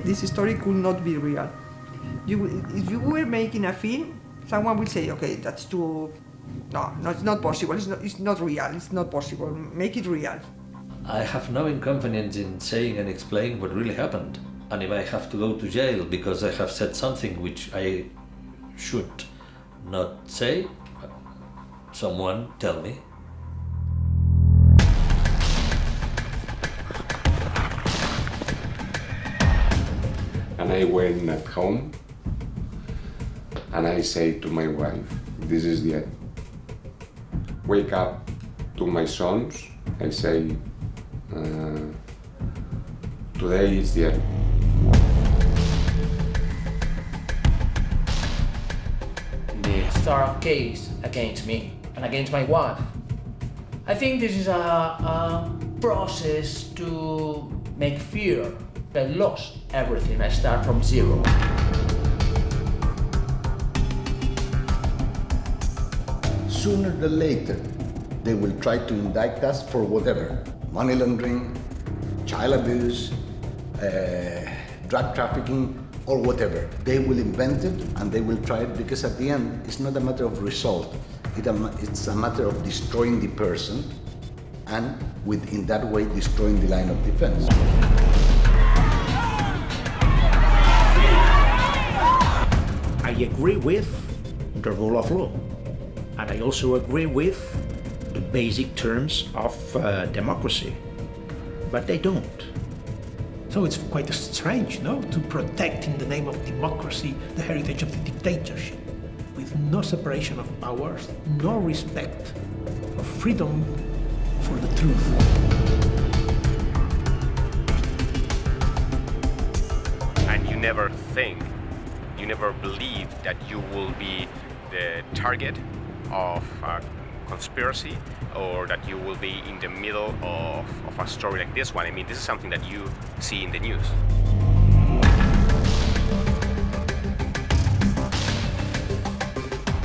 this story could not be real. If you were making a film, someone will say, okay, that's too... No, it's not possible, it's not real, it's not possible, make it real. I have no inconvenience in saying and explaining what really happened. And if I have to go to jail because I have said something which I should not say, someone tell me. And I went at home and I say to my wife, this is the end. Wake up to my sons, I say, today is the end. The start of case against me and against my wife. I think this is a process to make fear. I lost everything, I start from zero. Sooner than later, they will try to indict us for whatever. Money laundering, child abuse, drug trafficking, or whatever. They will invent it and they will try it because at the end, it's not a matter of result. It's a matter of destroying the person and in that way destroying the line of defense. I agree with the rule of law, and I also agree with the basic terms of democracy, but they don't. So it's quite strange, no, to protect in the name of democracy the heritage of the dictatorship, with no separation of powers, no respect of freedom for the truth. And you never think, you never believe that you will be the target of a conspiracy or that you will be in the middle of a story like this one. I mean, this is something that you see in the news.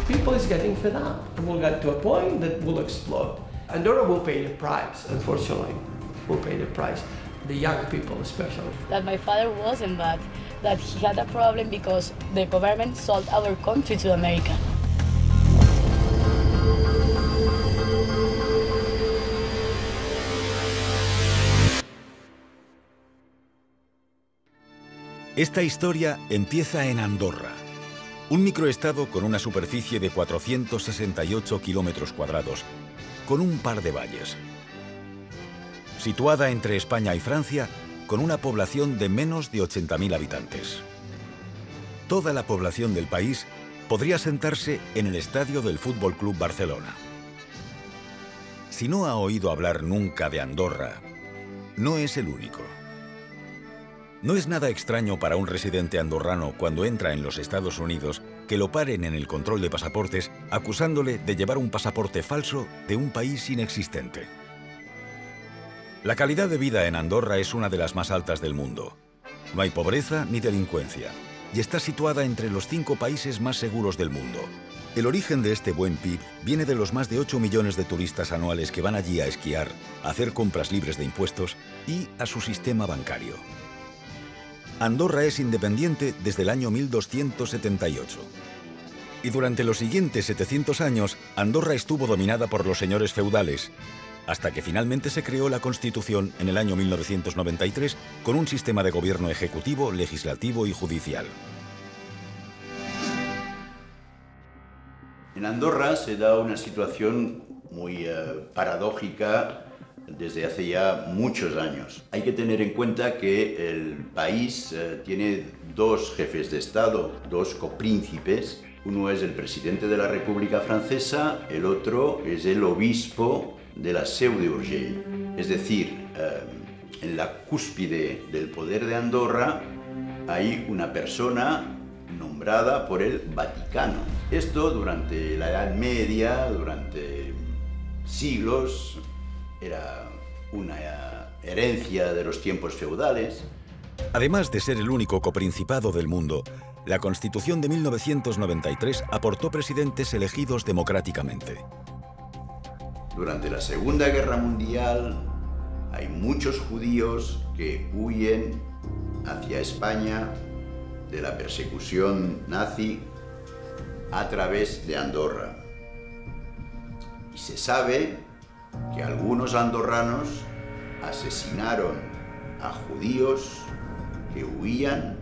People is getting fed up and will get to a point that will explode. Andorra will pay the price, unfortunately, will pay the price. The young people especially. That my father wasn't bad, that he had a problem because the government sold our country to America. Esta historia empieza en Andorra, un microestado con una superficie de 468 kilómetros cuadrados, con un par de valles. Situada entre España y Francia, con una población de menos de 80.000 habitantes. Toda la población del país podría sentarse en el estadio del Fútbol Club Barcelona. Si no ha oído hablar nunca de Andorra, no es el único. No es nada extraño para un residente andorrano cuando entra en los Estados Unidos que lo paren en el control de pasaportes acusándole de llevar un pasaporte falso de un país inexistente. La calidad de vida en Andorra es una de las más altas del mundo. No hay pobreza ni delincuencia y está situada entre los 5 países más seguros del mundo. El origen de este buen PIB viene de los más de 8 millones de turistas anuales que van allí a esquiar, a hacer compras libres de impuestos y a su sistema bancario. Andorra es independiente desde el año 1278. Y durante los siguientes 700 años, Andorra estuvo dominada por los señores feudales, hasta que finalmente se creó la Constitución en el año 1993 con un sistema de gobierno ejecutivo, legislativo y judicial. En Andorra se da una situación muy paradójica desde hace ya muchos años. Hay que tener en cuenta que el país tiene 2 jefes de Estado, 2 copríncipes. Uno es el presidente de la República Francesa, el otro es el obispo de la Seu d'Urgell. Es decir, en la cúspide del poder de Andorra hay una persona nombrada por el Vaticano. Esto durante la Edad Media, durante siglos, era una herencia de los tiempos feudales. Además de ser el único coprincipado del mundo, la Constitución de 1993 aportó presidentes elegidos democráticamente. Durante la Segunda Guerra Mundial hay muchos judíos que huyen hacia España de la persecución nazi a través de Andorra. Y se sabe que algunos andorranos asesinaron a judíos que huían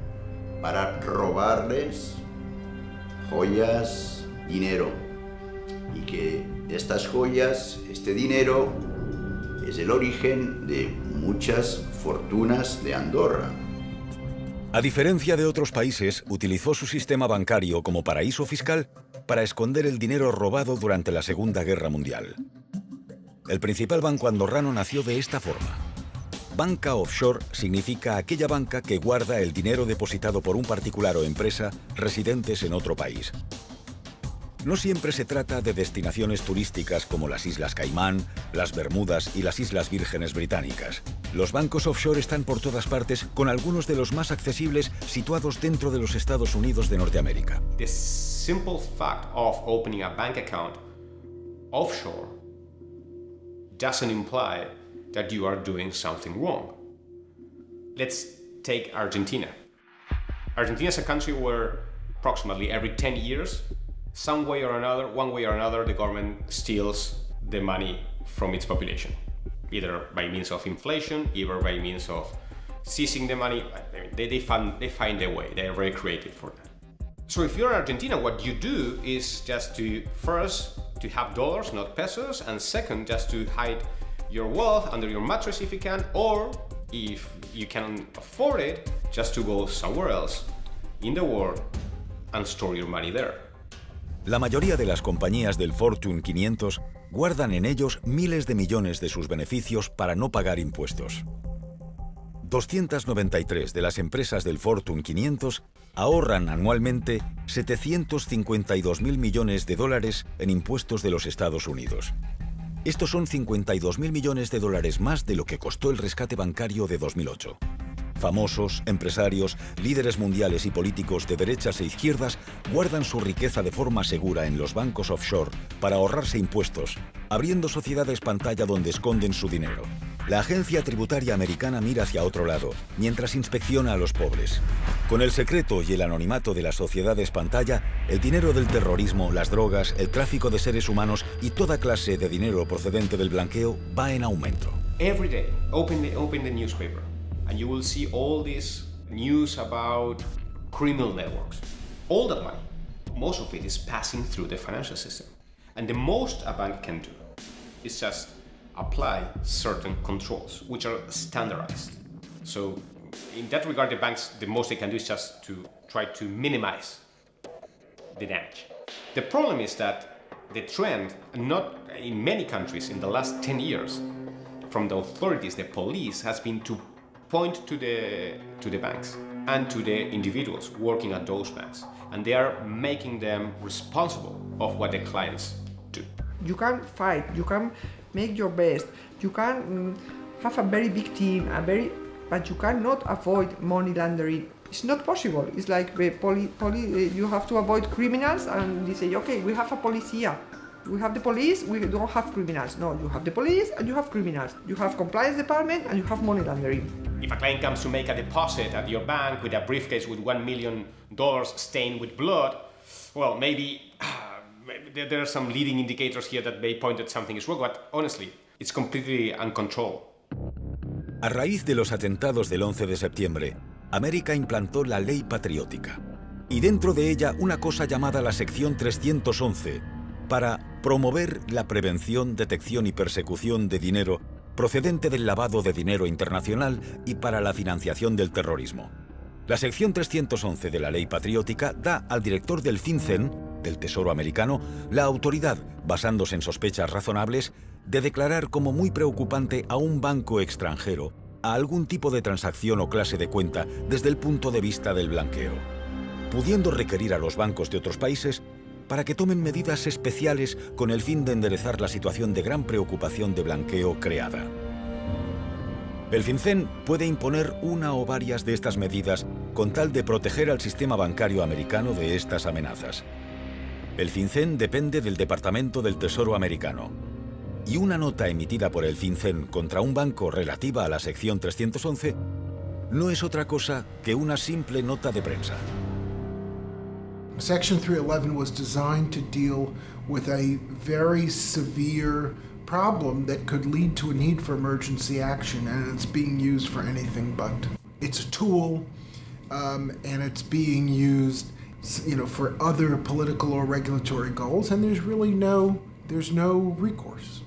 para robarles joyas, dinero, y que estas joyas, este dinero, es el origen de muchas fortunas de Andorra. A diferencia de otros países, utilizó su sistema bancario como paraíso fiscal para esconder el dinero robado durante la Segunda Guerra Mundial. El principal banco andorrano nació de esta forma. Banca offshore significa aquella banca que guarda el dinero depositado por un particular o empresa residentes en otro país. No siempre se trata de destinaciones turísticas como las Islas Caimán, las Bermudas y las Islas Vírgenes Británicas. Los bancos offshore están por todas partes, con algunos de los más accesibles situados dentro de los Estados Unidos de Norteamérica. The simple fact of opening a bank account offshore doesn't imply that you are doing something wrong. Let's take Argentina. Argentina is a country where approximately every 10 years, some way or another, one way or another, the government steals the money from its population, either by means of inflation, either by means of seizing the money. I mean, they find a way. They are very creative for that. So if you're in Argentina, what you do is just to first to have dollars, not pesos, and second, just to hide your wealth under your mattress if you can, or if you can afford it, just to go somewhere else in the world and store your money there. La mayoría de las compañías del Fortune 500 guardan en ellos miles de millones de sus beneficios para no pagar impuestos. 293 de las empresas del Fortune 500 ahorran anualmente 752.000 millones de dólares en impuestos de los Estados Unidos. Estos son 52.000 millones de dólares más de lo que costó el rescate bancario de 2008. Famosos, empresarios, líderes mundiales y políticos de derechas e izquierdas guardan su riqueza de forma segura en los bancos offshore para ahorrarse impuestos, abriendo sociedades pantalla donde esconden su dinero. La agencia tributaria americana mira hacia otro lado, mientras inspecciona a los pobres. Con el secreto y el anonimato de las sociedades pantalla, el dinero del terrorismo, las drogas, el tráfico de seres humanos y toda clase de dinero procedente del blanqueo va en aumento. Every day, open the newspaper, and you will see all this news about criminal networks. All that money, most of it is passing through the financial system. And the most a bank can do is just apply certain controls, which are standardized. So in that regard, the banks, the most they can do is just to try to minimize the damage. The problem is that the trend, not in many countries in the last 10 years, from the authorities, the police, has been to point to the banks and to the individuals working at those banks. And they are making them responsible of what the clients do. You can fight, you can make your best, you can have a very big team, but you cannot avoid money laundering. It's not possible. It's like you have to avoid criminals, and they say, okay, we have a police here. We have the police, we don't have criminals. No, you have the police and you have criminals. You have compliance department and you have money laundering. If a client comes to make a deposit at your bank with a briefcase with $1 million stained with blood, well, maybe there are some leading indicators here that may point that something is wrong, but honestly, it's completely uncontrolled. A raíz de los atentados del 11 de septiembre, América implantó la Ley Patriótica. Y dentro de ella una cosa llamada la Sección 311, para promover la prevención, detección y persecución de dinero procedente del lavado de dinero internacional y para la financiación del terrorismo. La sección 311 de la Ley Patriótica da al director del FinCEN, del Tesoro americano, la autoridad, basándose en sospechas razonables, de declarar como muy preocupante a un banco extranjero a algún tipo de transacción o clase de cuenta desde el punto de vista del blanqueo, pudiendo requerir a los bancos de otros países para que tomen medidas especiales con el fin de enderezar la situación de gran preocupación de blanqueo creada. El FinCEN puede imponer una o varias de estas medidas con tal de proteger al sistema bancario americano de estas amenazas. El FinCEN depende del Departamento del Tesoro americano, y una nota emitida por el FinCEN contra un banco relativa a la sección 311 no es otra cosa que una simple nota de prensa. Section 311 was designed to deal with a very severe problem that could lead to a need for emergency action, and it's being used for anything but. It's a tool, and it's being used, for other political or regulatory goals, and there's no recourse.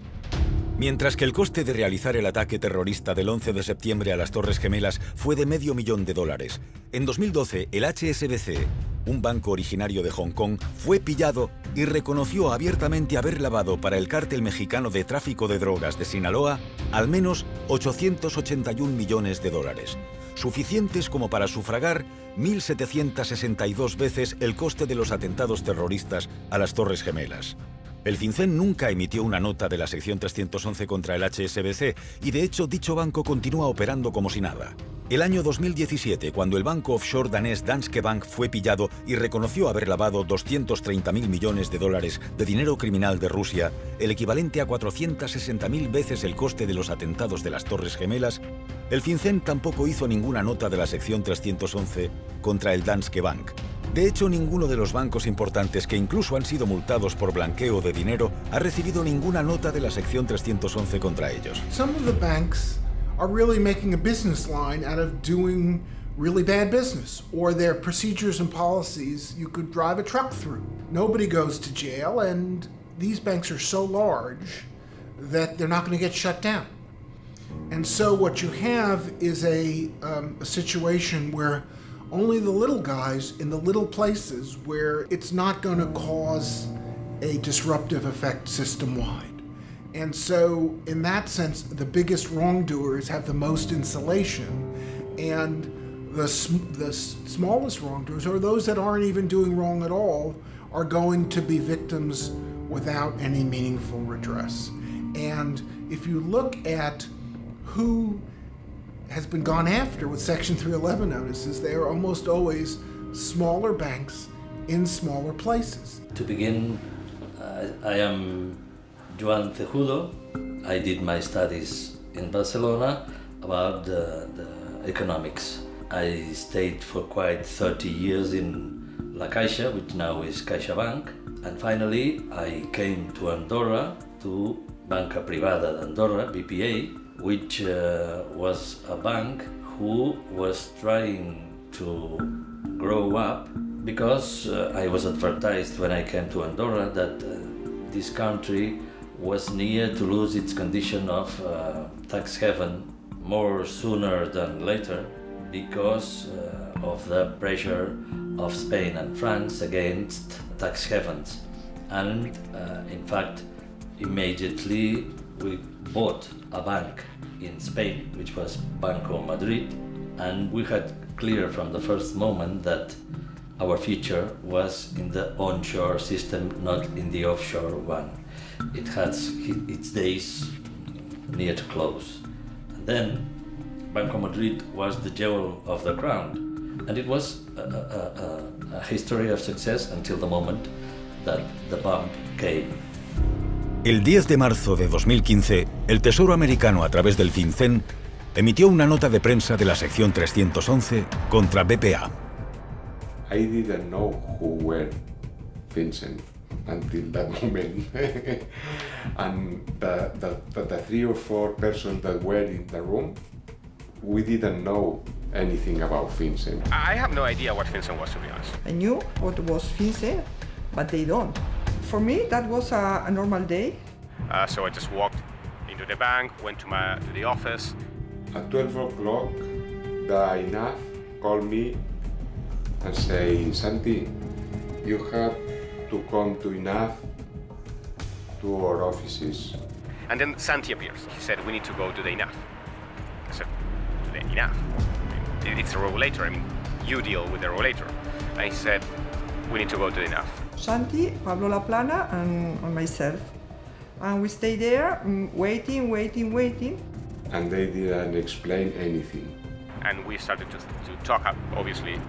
Mientras que el coste de realizar el ataque terrorista del 11 de septiembre a las Torres Gemelas fue de $500,000, en 2012 el HSBC, un banco originario de Hong Kong, fue pillado y reconoció abiertamente haber lavado para el cártel mexicano de tráfico de drogas de Sinaloa al menos $881 millones, suficientes como para sufragar 1.762 veces el coste de los atentados terroristas a las Torres Gemelas. El FinCEN nunca emitió una nota de la sección 311 contra el HSBC y de hecho dicho banco continúa operando como si nada. El año 2017, cuando el banco offshore danés Danske Bank fue pillado y reconoció haber lavado $230.000 millones de dinero criminal de Rusia, el equivalente a 460.000 veces el coste de los atentados de las Torres Gemelas, el FinCEN tampoco hizo ninguna nota de la sección 311 contra el Danske Bank. De hecho, ninguno de los bancos importantes que incluso han sido multados por blanqueo de dinero ha recibido ninguna nota de la sección 311 contra ellos. Some of the banks are really making a business line out of doing really bad business, or their procedures and policies you could drive a truck through. Nobody goes to jail, and these banks are so large that they're not going to get shut down. And so what you have is a situation where only the little guys in the little places where it's not going to cause a disruptive effect system-wide. And so, in that sense, the biggest wrongdoers have the most insulation, and the smallest wrongdoers, or those that aren't even doing wrong at all, are going to be victims without any meaningful redress. And if you look at who has been gone after with Section 311 notices, they are almost always smaller banks in smaller places. To begin, I am Joan Cejudo. I did my studies in Barcelona about the economics. I stayed for quite 30 years in La Caixa, which now is CaixaBank, and finally I came to Andorra, to Banca Privada d'Andorra, BPA, which was a bank who was trying to grow up, because I was advertised when I came to Andorra that this country was near to lose its condition of tax haven more sooner than later, because of the pressure of Spain and France against tax havens. And in fact, immediately we bought a bank in Spain, which was Banco Madrid, and we had clear from the first moment that our future was in the onshore system, not in the offshore one. It had its days near to close. And then Banco Madrid was the jewel of the crown, and it was a history of success until the moment that the bump came. El 10 de marzo de 2015, el Tesoro americano, a través del FinCEN, emitió una nota de prensa de la sección 311 contra BPA. I didn't know who were FinCEN until that moment. And the 3 or 4 persons that were in the room, we didn't know anything about FinCEN. I have no idea what FinCEN was, to be honest. I knew what was FinCEN, but they don't. For me, that was a normal day. So I just walked into the bank, went to the office. At 12 o'clock, the INAF called me and say, Santi, you have to come to INAF, to our offices. And then Santi appears. He said, we need to go to the INAF. I said, to the INAF? It's a regulator. I mean, you deal with the regulator. And he said, we need to go to the INAF. Santi, Pablo Laplana, and myself. And we stayed there, waiting. And they didn't explain anything. And we started to talk, obviously,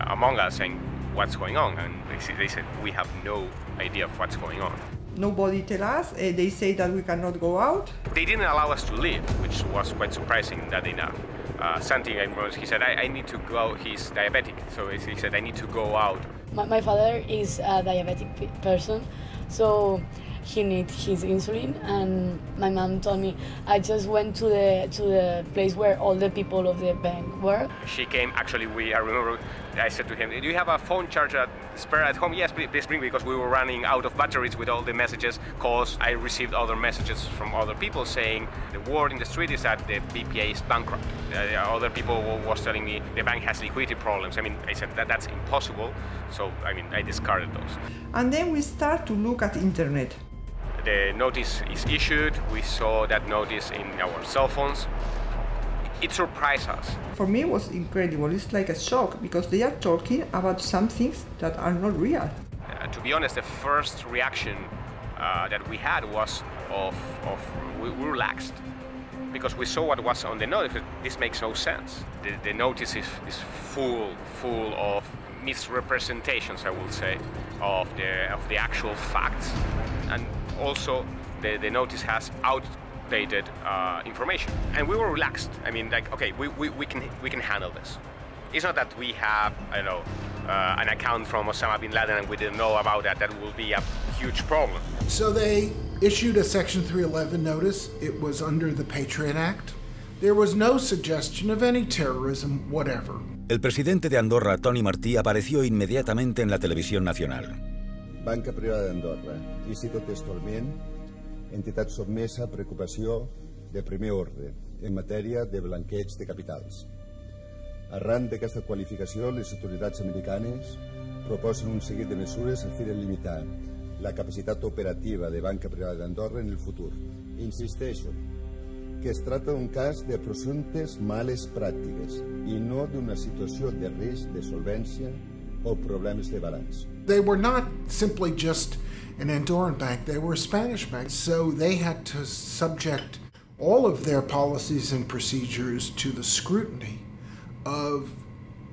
among us, saying, what's going on? And they said, we have no idea of what's going on. Nobody tell us. They say that we cannot go out. They didn't allow us to leave, which was quite surprising that enough. Santi, he said, I need to go, he's diabetic, so he said, I need to go out. My father is a diabetic person, so he needs his insulin, and my mom told me, I just went to the place where all the people of the bank were. She came, actually, I remember, I said to him, do you have a phone charger spare at home? Yes, please bring, because we were running out of batteries with all the messages, because I received other messages from other people saying the word in the street is that the BPA is bankrupt. Other people was telling me the bank has liquidity problems. I mean, I said that's impossible, so I mean, I discarded those. And then we start to look at internet. The notice is issued, we saw that notice in our cell phones. It surprised us. For me it was incredible, it's like a shock, because they are talking about some things that are not real. To be honest, the first reaction that we had was we relaxed, because we saw what was on the notice. This makes no sense. The notice is full of misrepresentations, I will say, of the actual facts, and also the notice has outdated information. And we were relaxed. I mean, like, okay, we can handle this. It's not that we have, I don't know, an account from Osama bin Laden and we didn't know about that. That will be a huge problem. So they issued a Section 311 notice. It was under the Patriot Act. There was no suggestion of any terrorism whatever. El presidente de Andorra, Toni Martí, apareció inmediatamente en la televisión nacional. Banca Privada d'Andorra, i cito textualment, entitat sotmesa a preocupació de primer ordre en matèria de blanqueig de capitals. Arran d'aquesta qualificació, les autoritats americanes proposen un seguit de mesures a fi de limitar la capacitat operativa de Banca Privada d'Andorra en el futur. Insisteixo que es tracta d'un cas de presumptes males pràctiques i no d'una situació de risc de solvència o problemes de balanç. They were not simply just an Andorran bank, they were a Spanish bank, so they had to subject all of their policies and procedures to the scrutiny of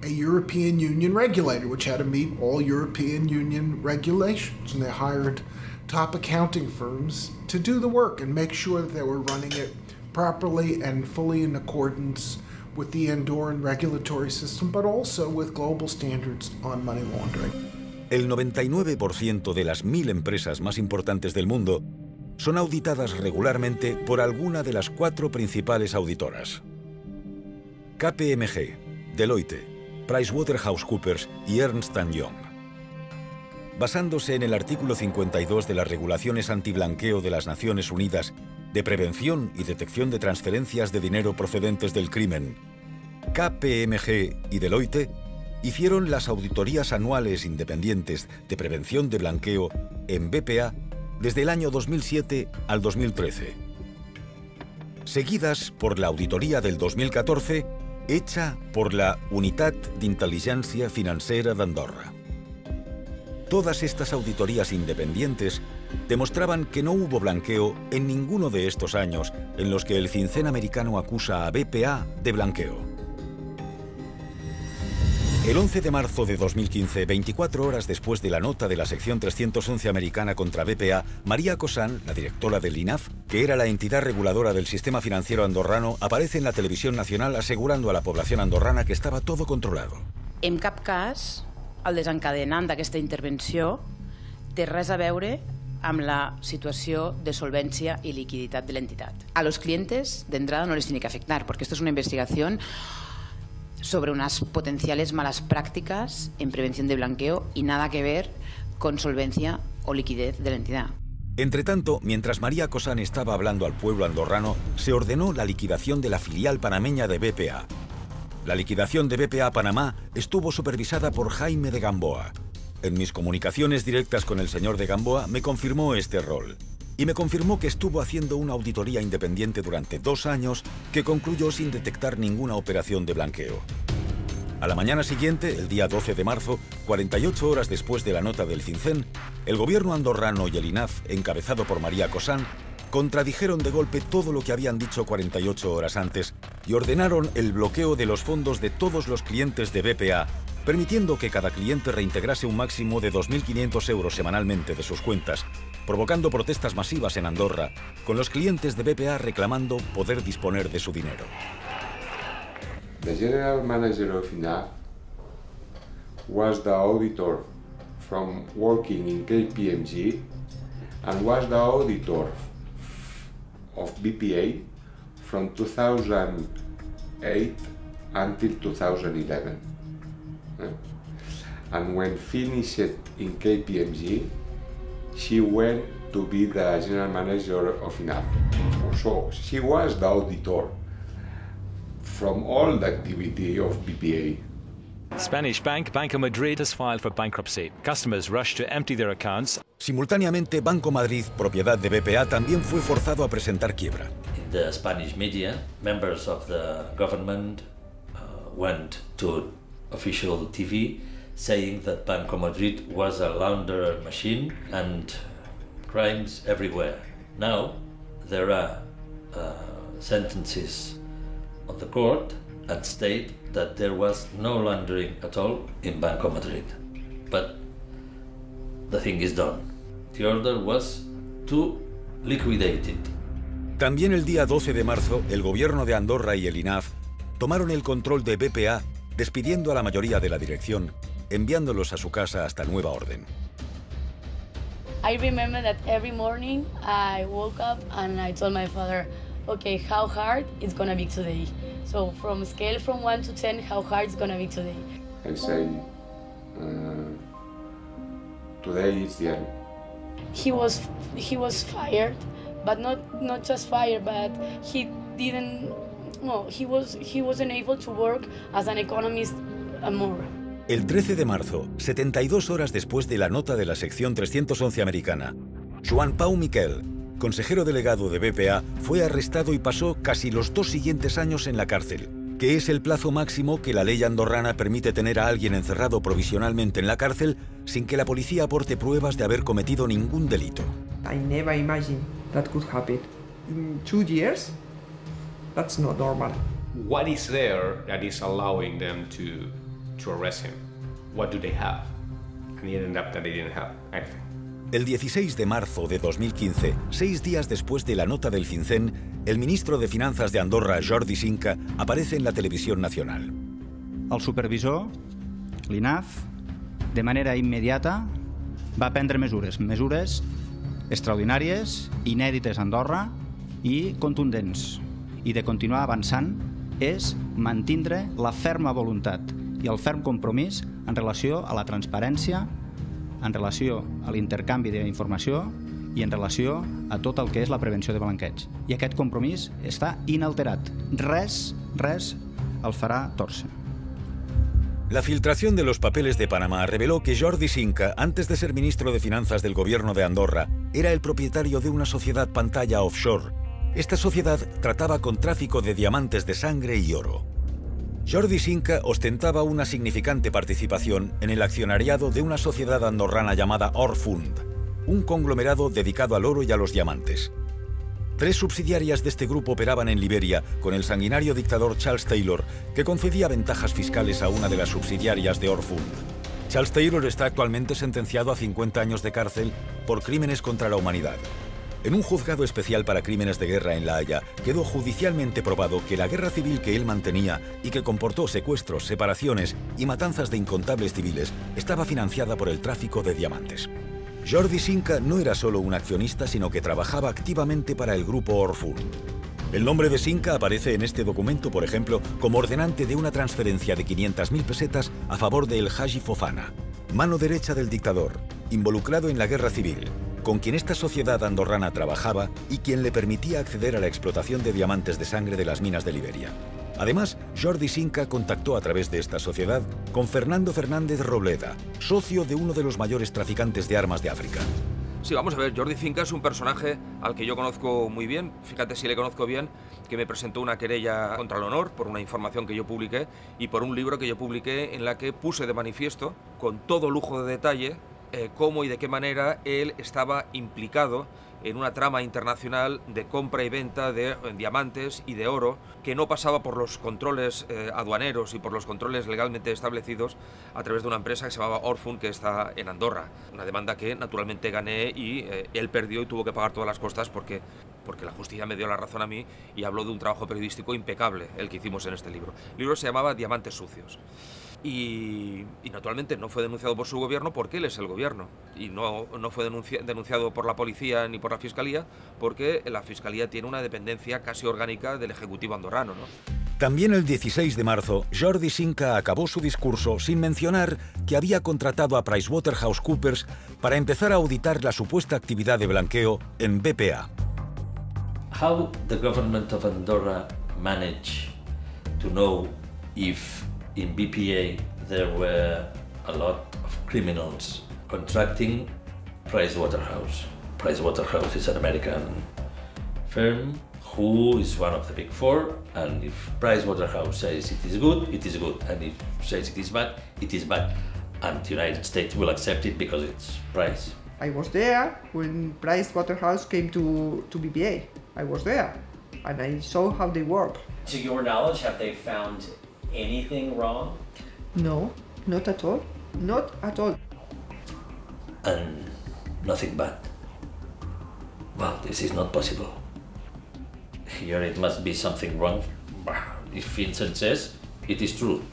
a European Union regulator, which had to meet all European Union regulations, and they hired top accounting firms to do the work and make sure that they were running it properly and fully in accordance with the Andorran regulatory system, but also with global standards on money laundering. El 99% de las 1000 empresas más importantes del mundo son auditadas regularmente por alguna de las 4 principales auditoras: KPMG, Deloitte, PricewaterhouseCoopers y Ernst & Young. Basándose en el artículo 52 de las regulaciones antiblanqueo de las Naciones Unidas de prevención y detección de transferencias de dinero procedentes del crimen, KPMG y Deloitte hicieron las auditorías anuales independientes de prevención de blanqueo en BPA desde el año 2007 al 2013, seguidas por la auditoría del 2014 hecha por la Unitat d'Intel·ligència Financera d'Andorra. Todas estas auditorías independientes demostraban que no hubo blanqueo en ninguno de estos años en los que el FinCEN americano acusa a BPA de blanqueo. El 11 de marzo de 2015, 24 horas después de la nota de la sección 311 americana contra BPA, María Cosán, la directora del INAF, que era la entidad reguladora del sistema financiero andorrano, aparece en la televisión nacional asegurando a la población andorrana que estaba todo controlado. En cap cas, el desencadenant d'aquesta intervenció té res a veure amb la situació de solvència y liquiditat de l'entitat. A los clientes, de entrada, no les tiene que afectar, porque esto es una investigación sobre unas potenciales malas prácticas en prevención de blanqueo y nada que ver con solvencia o liquidez de la entidad. Entre tanto, mientras María Cosán estaba hablando al pueblo andorrano, se ordenó la liquidación de la filial panameña de BPA. La liquidación de BPA Panamá estuvo supervisada por Jaime de Gamboa. En mis comunicaciones directas con el señor de Gamboa me confirmó este rol. Y me confirmó que estuvo haciendo una auditoría independiente durante 2 años que concluyó sin detectar ninguna operación de blanqueo. A la mañana siguiente, el día 12 de marzo, 48 horas después de la nota del FinCEN, el gobierno andorrano y el INAF, encabezado por María Cosán, contradijeron de golpe todo lo que habían dicho 48 horas antes y ordenaron el bloqueo de los fondos de todos los clientes de BPA, permitiendo que cada cliente reintegrase un máximo de 2.500 euros semanalmente de sus cuentas, provocando protestas masivas en Andorra, con los clientes de BPA reclamando poder disponer de su dinero. The general manager of INAF was the auditor from working in KPMG and was the auditor of BPA from 2008 until 2011. And when finished in KPMG, she went to be the general manager of INAF. So she was the auditor from all the activity of BPA. Spanish bank Banco Madrid has filed for bankruptcy. Customers rush to empty their accounts. Simultáneamente, Banco Madrid, propiedad de BPA, también fue forzado a presentar quiebra. In the Spanish media, members of the government went to official TV saying that Banco Madrid was a launder machine and crimes everywhere. Now there are sentences of the court and state that there was no laundering at all in Banco Madrid. But the thing is done. The order was to liquidate it. También el día 12 de marzo, el gobierno de Andorra y el INAF tomaron el control de BPA, despidiendo a la mayoría de la dirección, enviándolos a su casa hasta nueva orden. I remember that every morning I woke up and I told my father, okay, how hard it's gonna be today. So from scale from 1 to 10, how hard it's gonna be today. I say, today is the end. He was fired, but not just fired, but he didn't. No, he wasn't able to work as an economist more. El 13 de marzo, 72 horas después de la nota de la sección 311 americana, Joan Pau Miquel, consejero delegado de BPA, fue arrestado y pasó casi los 2 siguientes años en la cárcel, que es el plazo máximo que la ley andorrana permite tener a alguien encerrado provisionalmente en la cárcel sin que la policía aporte pruebas de haber cometido ningún delito. I never imagined that could happen. In 2 years, that's not normal. What is there that is allowing them to arrest him? What do they have? And it ended up that they didn't have anything. El 16 de marzo de 2015, 6 días después de la nota del FinCEN, el ministro de Finanzas de Andorra, Jordi Sinca, aparece en la televisión nacional. El supervisor, l'INAF, de manera immediata va prendre mesures extraordinàries, inèdites a Andorra i contundents. I de continuar avançant és mantindre la ferma voluntat i el ferm compromís en relació a la transparència, en relació a l'intercanvi d'informació i en relació a tot el que és la prevenció de blanqueig. I aquest compromís està inalterat. Res el farà torcer. La filtración de los papeles de Panamá reveló que Jordi Sinca, antes de ser ministro de Finanzas del gobierno de Andorra, era el propietario de una sociedad pantalla offshore. Esta sociedad trataba con tráfico de diamantes de sangre y oro. Jordi Sinca ostentaba una significante participación en el accionariado de una sociedad andorrana llamada Orfund, un conglomerado dedicado al oro y a los diamantes. 3 subsidiarias de este grupo operaban en Liberia con el sanguinario dictador Charles Taylor, que concedía ventajas fiscales a una de las subsidiarias de Orfund. Charles Taylor está actualmente sentenciado a 50 años de cárcel por crímenes contra la humanidad. En un juzgado especial para crímenes de guerra en La Haya, quedó judicialmente probado que la guerra civil que él mantenía y que comportó secuestros, separaciones y matanzas de incontables civiles estaba financiada por el tráfico de diamantes. Jordi Sinca no era solo un accionista, sino que trabajaba activamente para el grupo Orfund. El nombre de Sinca aparece en este documento, por ejemplo, como ordenante de una transferencia de 500.000 pesetas a favor de El Haji Fofana, mano derecha del dictador, involucrado en la guerra civil, con quien esta sociedad andorrana trabajaba y quien le permitía acceder a la explotación de diamantes de sangre de las minas de Liberia. Además, Jordi Sinca contactó a través de esta sociedad con Fernando Fernández Robleda, socio de uno de los mayores traficantes de armas de África. Sí, vamos a ver, Jordi Sinca es un personaje al que yo conozco muy bien, fíjate si le conozco bien, que me presentó una querella contra el honor por una información que yo publiqué y por un libro que yo publiqué en la que puse de manifiesto, con todo lujo de detalle, cómo y de qué manera él estaba implicado en una trama internacional de compra y venta de diamantes y de oro que no pasaba por los controles aduaneros y por los controles legalmente establecidos a través de una empresa que se llamaba Orfund, que está en Andorra. Una demanda que naturalmente gané y él perdió y tuvo que pagar todas las costas porque la justicia me dio la razón a mí y habló de un trabajo periodístico impecable, el que hicimos en este libro. El libro se llamaba Diamantes sucios. Y naturalmente no fue denunciado por su gobierno porque él es el gobierno y no fue denunciado por la policía ni por la fiscalía porque la fiscalía tiene una dependencia casi orgánica del ejecutivo andorrano, ¿no? También el 16 de marzo, Jordi Sinca acabó su discurso sin mencionar que había contratado a PricewaterhouseCoopers para empezar a auditar la supuesta actividad de blanqueo en BPA. How the government of Andorra managed to know if in BPA there were a lot of criminals contracting Pricewaterhouse. Pricewaterhouse is an American firm who is one of the big four, and if Pricewaterhouse says it is good, and if says it is bad, and the United States will accept it because it's Price. I was there when Pricewaterhouse came to BPA. I was there, and I saw how they work. To your knowledge, have they found anything wrong? No, not at all. Not at all. And nothing bad. Well, this is not possible. Here it must be something wrong. If Vincent says, it is true.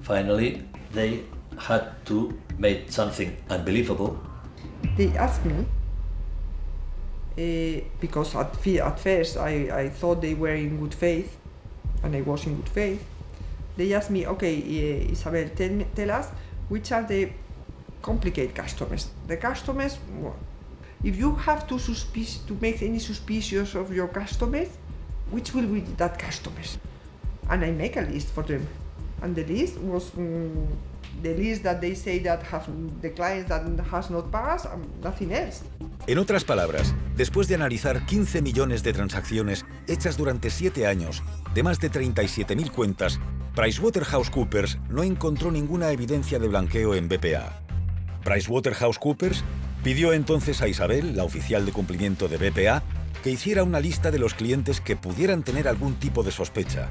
Finally, they had to make something unbelievable. They asked me, because at first I thought they were in good faith, and I was in good faith. They asked me, okay, Isabel, tell us which are the complicated customers. The customers, well, if you have to make any suspicious of your customers, which will be that customers? And I make a list for them. And the list was the list that they say that have the clients that has not passed and nothing else. En otras palabras, después de analizar 15 millones de transacciones hechas durante 7 años, de más de 37.000 cuentas, PricewaterhouseCoopers no encontró ninguna evidencia de blanqueo en BPA. PricewaterhouseCoopers pidió entonces a Isabel, la oficial de cumplimiento de BPA, que hiciera una lista de los clientes que pudieran tener algún tipo de sospecha,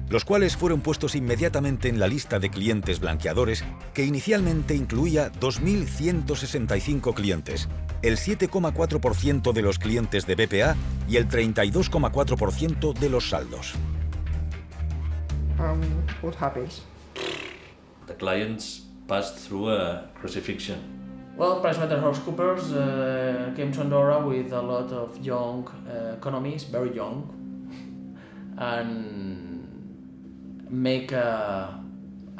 los cuales fueron puestos inmediatamente en la lista de clientes blanqueadores, que inicialmente incluía 2.165 clientes, el 7,4% de los clientes de BPA y el 32,4% de los saldos. What happens? The clients passed through a crucifixion. Well, PricewaterhouseCoopers came to Andorra with a lot of young economists, very young, and make a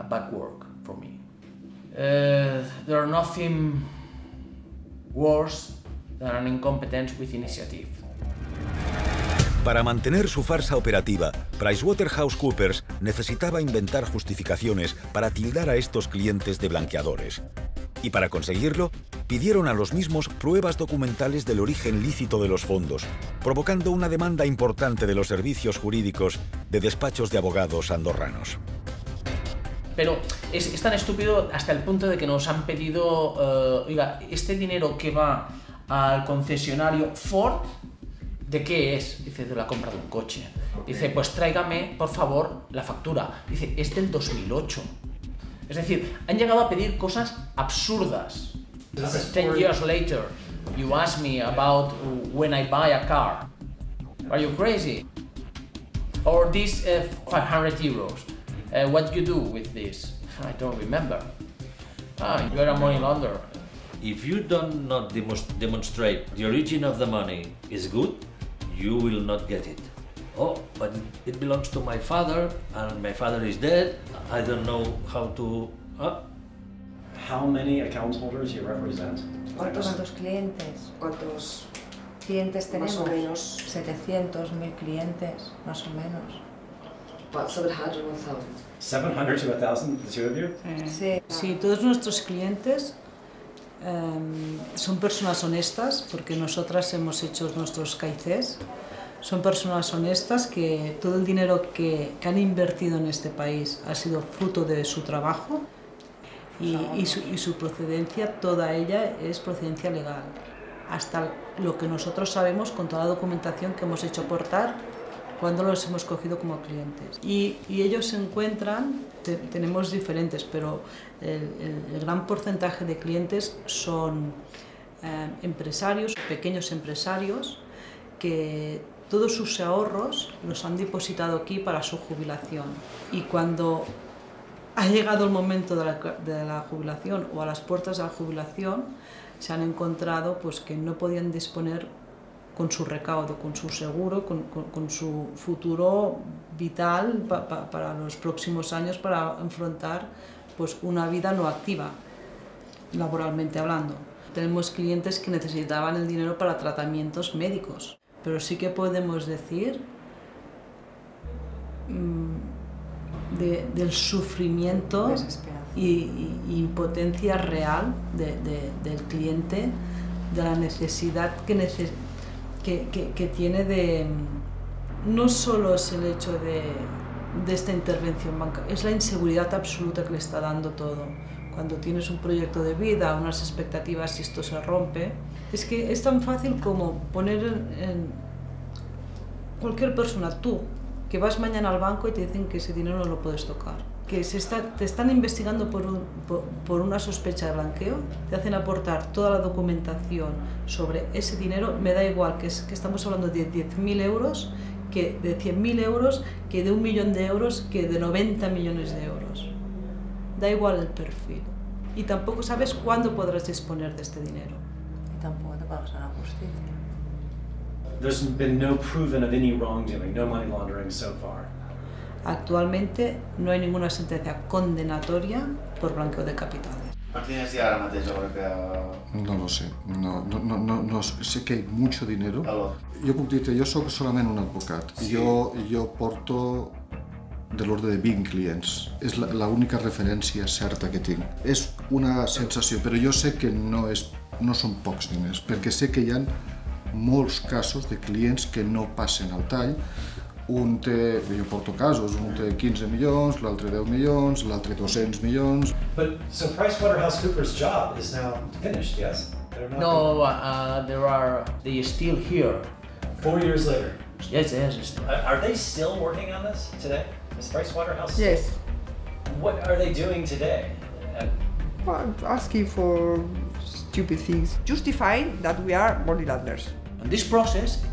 bad work for me. There are nothing worse than an incompetence with initiative. Para mantener su farsa operativa, PricewaterhouseCoopers necesitaba inventar justificaciones para tildar a estos clientes de blanqueadores. Y para conseguirlo, pidieron a los mismos pruebas documentales del origen lícito de los fondos, provocando una demanda importante de los servicios jurídicos de despachos de abogados andorranos. Pero es tan estúpido hasta el punto de que nos han pedido, oiga, este dinero que va al concesionario Ford, ¿de qué es? Dice, de la compra de un coche. Dice, pues tráigame, por favor, la factura. Dice, es del 2008. Es decir, han llegado a pedir cosas absurdas. 10 years later, you ask me about when I buy a car. Are you crazy? Or this 500 euros. What do you do with this? I don't remember. You are a money launderer. If you do not demonstrate the origin of the money is good, you will not get it. Oh, but it belongs to my father, and my father is dead. I don't know how to... How many account holders you represent? ¿Cuántos clientes? ¿Cuántos clientes tenemos? Más o menos. 700, 1000 clientes, más o menos. About 700 or 1,000. 700 to 1,000, the two of you? Sí. Sí, todos nuestros clientes son personas honestas, porque nosotras hemos hecho nuestros CAICs. Son personas honestas que todo el dinero que han invertido en este país ha sido fruto de su trabajo y su procedencia, toda ella es procedencia legal. hasta lo que nosotros sabemos con toda la documentación que hemos hecho aportar cuando los hemos cogido como clientes. Y ellos se encuentran, tenemos diferentes, pero el gran porcentaje de clientes son empresarios, pequeños empresarios, que todos sus ahorros los han depositado aquí para su jubilación. Y cuando ha llegado el momento de la jubilación o a las puertas de la jubilación, se han encontrado pues, que no podían disponer con su recaudo, con su seguro, con su futuro vital para los próximos años, para enfrentar pues, una vida no activa, laboralmente hablando. Tenemos clientes que necesitaban el dinero para tratamientos médicos, pero sí que podemos decir del sufrimiento y impotencia real del cliente, de la necesidad que tiene de... No solo es el hecho de esta intervención bancaria, es la inseguridad absoluta que le está dando todo. Cuando tienes un proyecto de vida, unas expectativas y esto se rompe, es que es tan fácil como poner en cualquier persona, tú, que vas mañana al banco y te dicen que ese dinero no lo puedes tocar, que te están investigando por una sospecha de blanqueo, te hacen aportar toda la documentación sobre ese dinero, me da igual que estamos hablando de 10.000 euros, que de 100.000 euros, que de 1 millón de euros, que de 90 millones de euros. Da igual el perfil. Y tampoco sabes cuándo podrás disponer de este dinero. Y tampoco te pagas a la justicia. There's been no proven of any wrongdoing, no money laundering so far. Actualmente no hay ninguna sentencia condenatoria por blanqueo de capitales. No lo sé, no sé que hay mucho dinero. Jo puc dir-te, jo soc solament un advocat. Sí. Jo porto de l'ordre de 20 clients. És l'única referència certa que tinc. És una sensació, però jo sé que no són pocs diners, perquè sé que hi ha molts casos de clients que no passen al tall. Un té, jo porto casos, un té 15 milions, l'altre 10 milions, l'altre 200 milions. But so PricewaterhouseCoopers' job is now finished, yes? No, they still here. 4 years later? Yes. Are they still working on this today? Is Pricewaterhouse? Yes. What are they doing today? Asking for stupid things, justifying that we are money launderers. In this process,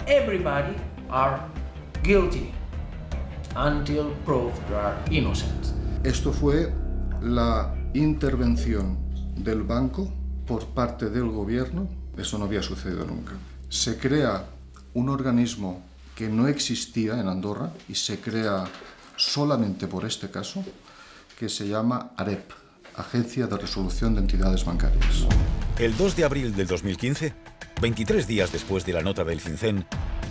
everybody are guilty until proved they are innocent. Esto fue la intervención del banco por parte del gobierno. Eso no había sucedido nunca. Se crea un organismo que no existía en Andorra y se crea solamente por este caso, que se llama AREP, Agencia de Resolución de Entidades Bancarias. El 2 de abril del 2015, 23 días después de la nota del FinCEN,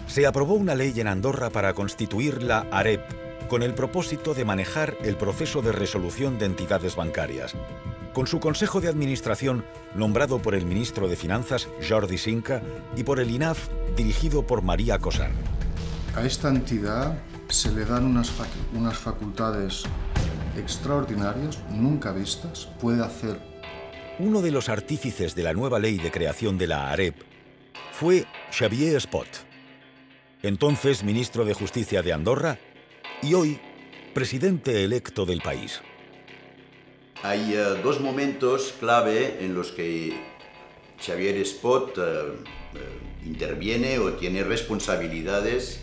se aprobó una ley en Andorra para constituir la AREP, con el propósito de manejar el proceso de resolución de entidades bancarias, con su consejo de administración nombrado por el ministro de Finanzas, Jordi Sinca, y por el INAF, dirigido por María Cosán. A esta entidad se le dan unas facultades extraordinarias, nunca vistas, puede hacer. Uno de los artífices de la nueva ley de creación de la AREP fue Xavier Espot, entonces ministro de Justicia de Andorra y hoy presidente electo del país. Hay dos momentos clave en los que Xavier Espot interviene o tiene responsabilidades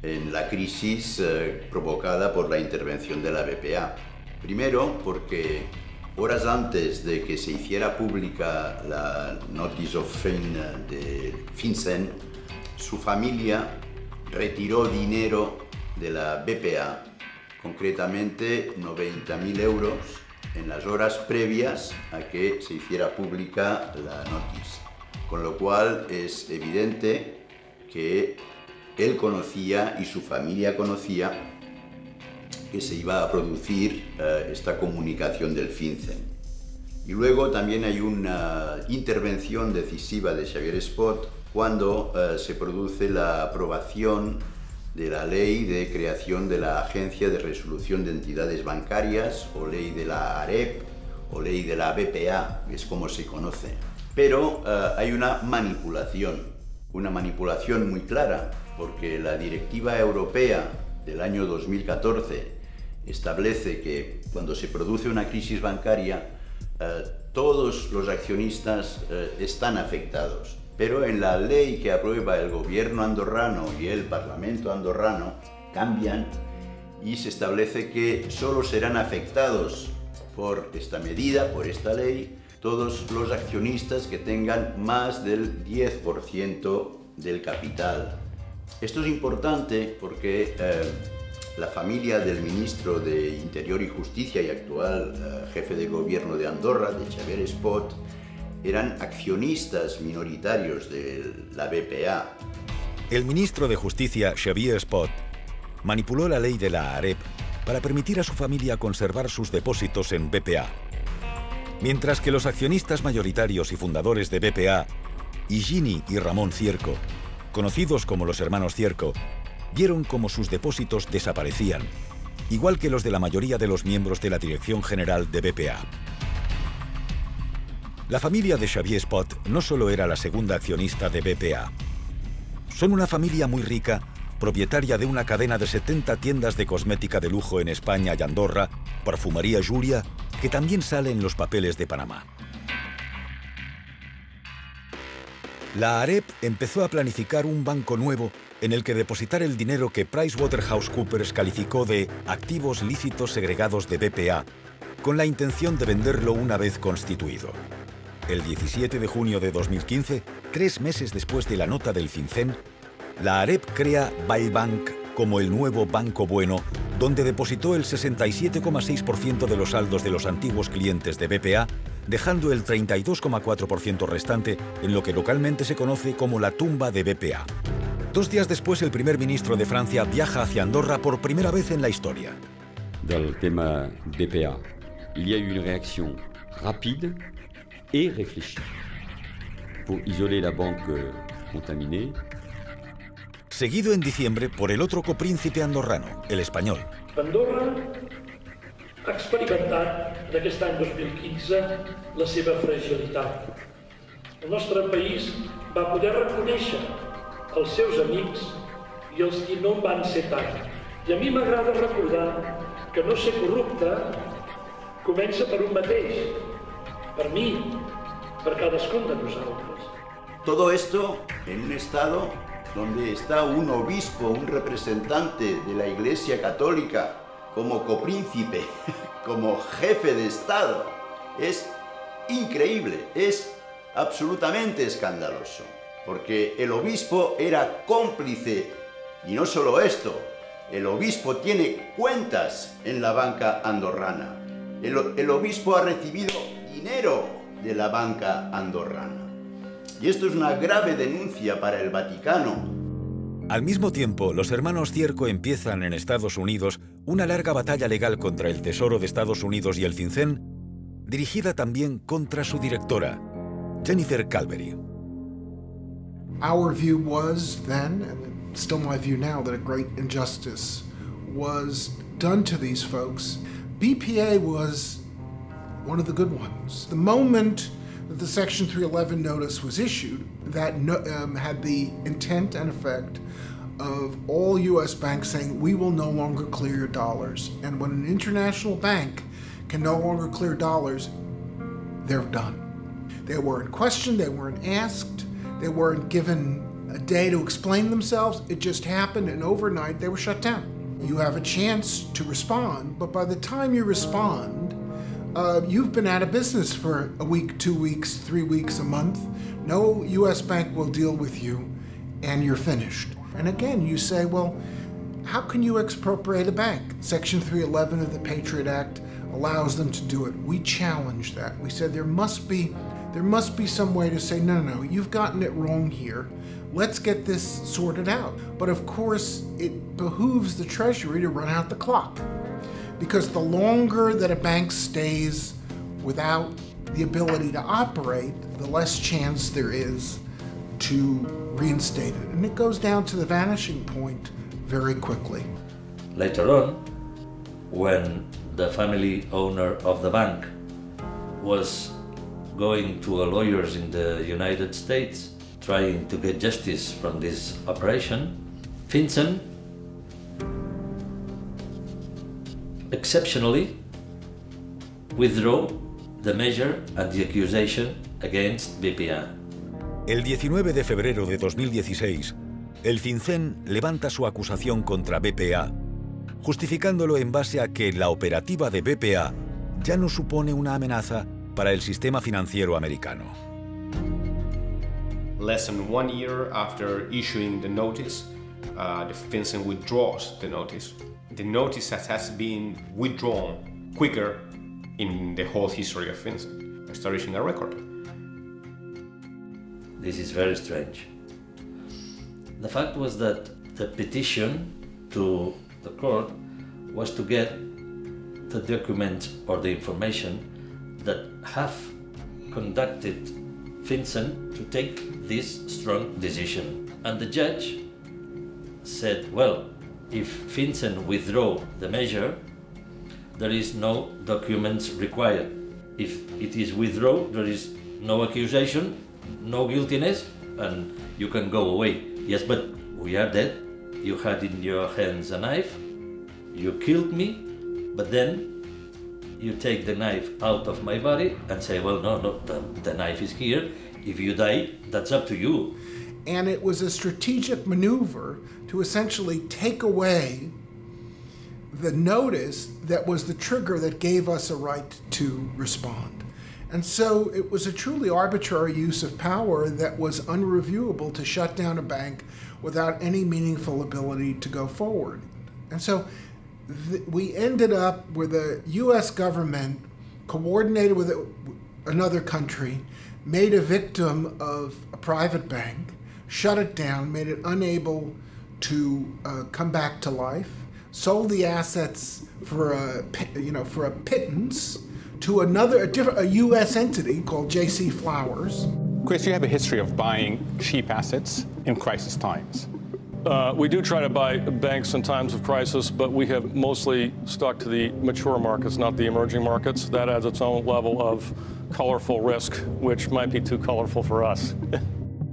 en la crisis provocada por la intervención de la BPA. Primero, porque horas antes de que se hiciera pública la Notice of Fin de FinCEN, su familia retiró dinero de la BPA, concretamente 90.000 euros, en las horas previas a que se hiciera pública la notice. Con lo cual es evidente que él conocía y su familia conocía que se iba a producir esta comunicación del FinCEN. Y luego también hay una intervención decisiva de Xavier Espot cuando se produce la aprobación de la ley de creación de la Agencia de Resolución de Entidades Bancarias, o ley de la AREP, o ley de la BPA, que es como se conoce. Pero hay una manipulación muy clara, porque la Directiva Europea del año 2014 establece que cuando se produce una crisis bancaria, todos los accionistas están afectados. Pero en la ley que aprueba el gobierno andorrano y el Parlamento andorrano cambian y se establece que solo serán afectados por esta medida, por esta ley, todos los accionistas que tengan más del 10% del capital. Esto es importante porque la familia del ministro de Interior y Justicia y actual jefe de gobierno de Andorra, de Xavier Espot, eran accionistas minoritarios de la BPA. El ministro de Justicia, Xavier Espot, manipuló la ley de la AREP para permitir a su familia conservar sus depósitos en BPA. Mientras que los accionistas mayoritarios y fundadores de BPA, Higini y Ramón Cierco, conocidos como los hermanos Cierco, vieron cómo sus depósitos desaparecían, igual que los de la mayoría de los miembros de la Dirección General de BPA. La familia de Xavier Espot no solo era la segunda accionista de BPA. Son una familia muy rica, propietaria de una cadena de 70 tiendas de cosmética de lujo en España y Andorra, Perfumería Julia, que también sale en los papeles de Panamá. La AREP empezó a planificar un banco nuevo en el que depositar el dinero que PricewaterhouseCoopers calificó de activos lícitos segregados de BPA, con la intención de venderlo una vez constituido. El 17 de junio de 2015, 3 meses después de la nota del FinCEN, la AREP crea Ballbank como el nuevo Banco Bueno, donde depositó el 67,6% de los saldos de los antiguos clientes de BPA, dejando el 32,4% restante en lo que localmente se conoce como la tumba de BPA. 2 días después, el primer ministro de Francia viaja hacia Andorra por primera vez en la historia. Del tema BPA, il y a eu une réaction rapide et réfléchie pour isoler la banque contaminée. Seguido en diciembre por el otro copríncipe andorrano, el español. Andorra ha experimentat en aquest any 2015 la seva fragilitat. El nostre país va poder reconèixer els seus amics i els qui no en van ser tant. I a mi m'agrada recordar que no ser corrupte comença per un mateix, per mi, per cadascun de nosaltres. Todo esto en un estado donde está un obispo, un representante de la Iglesia Católica, como copríncipe, como jefe de Estado. Es increíble, es absolutamente escandaloso, porque el obispo era cómplice, y no solo esto, el obispo tiene cuentas en la banca andorrana. El obispo ha recibido dinero de la banca andorrana. Y esto es una grave denuncia para el Vaticano. Al mismo tiempo, los hermanos Cierco empiezan en Estados Unidos una larga batalla legal contra el Tesoro de Estados Unidos y el FinCEN, dirigida también contra su directora, Jennifer Calvery. Our view was then, and still my view now, that a great injustice was done to these folks. BPA was one of the good ones. The moment that the Section 311 notice was issued, that had the intent and effect of all U.S. banks saying, we will no longer clear your dollars. And when an international bank can no longer clear dollars, they're done. They weren't questioned, they weren't asked, they weren't given a day to explain themselves. It just happened, and overnight they were shut down. You have a chance to respond, but by the time you respond, you've been out of business for a week, 2 weeks, 3 weeks, a month. No U.S. bank will deal with you, and you're finished. And again, you say, well, how can you expropriate a bank? Section 311 of the Patriot Act allows them to do it. We challenged that. We said there must be some way to say, no, you've gotten it wrong here. Let's get this sorted out. But of course, it behooves the Treasury to run out the clock, because the longer that a bank stays without the ability to operate, the less chance there is to reinstate it. And it goes down to the vanishing point very quickly. Later on, when the family owner of the bank was going to lawyers in the United States, trying to get justice from this operation. FinCEN exceptionally withdrew the measure and the accusation against BPA. El 19 de febrero de 2016, el FinCEN levanta su acusación contra BPA, justificándolo en base a que la operativa de BPA ya no supone una amenaza para el sistema financiero americano. Less than 1 year after issuing the notice, the FinCEN withdraws the notice. The notice that has been withdrawn quicker in the whole history of FinCEN, establishing a record. This is very strange. The fact was that the petition to the court was to get the documents or the information that have conducted FinCEN to take this strong decision. And the judge said, well, if FinCEN withdraw the measure, there is no documents required. If it is withdrawn, there is no accusation, no guiltiness, and you can go away. Yes, but we are dead. You had in your hands a knife, you killed me, but then you take the knife out of my body and say, well, no, the knife is here. If you die, that's up to you. And it was a strategic maneuver to essentially take away the notice that was the trigger that gave us a right to respond. And so it was a truly arbitrary use of power that was unreviewable to shut down a bank without any meaningful ability to go forward. And so we ended up where the US government coordinated with another country, made a victim of a private bank, shut it down, made it unable to come back to life, sold the assets for a pittance to a U.S. entity called J.C. Flowers. Chris, you have a history of buying cheap assets in crisis times. We do try to buy banks in times of crisis, but we have mostly stuck to the mature markets, not the emerging markets. That adds its own level of colorful risk, which might be too colorful for us.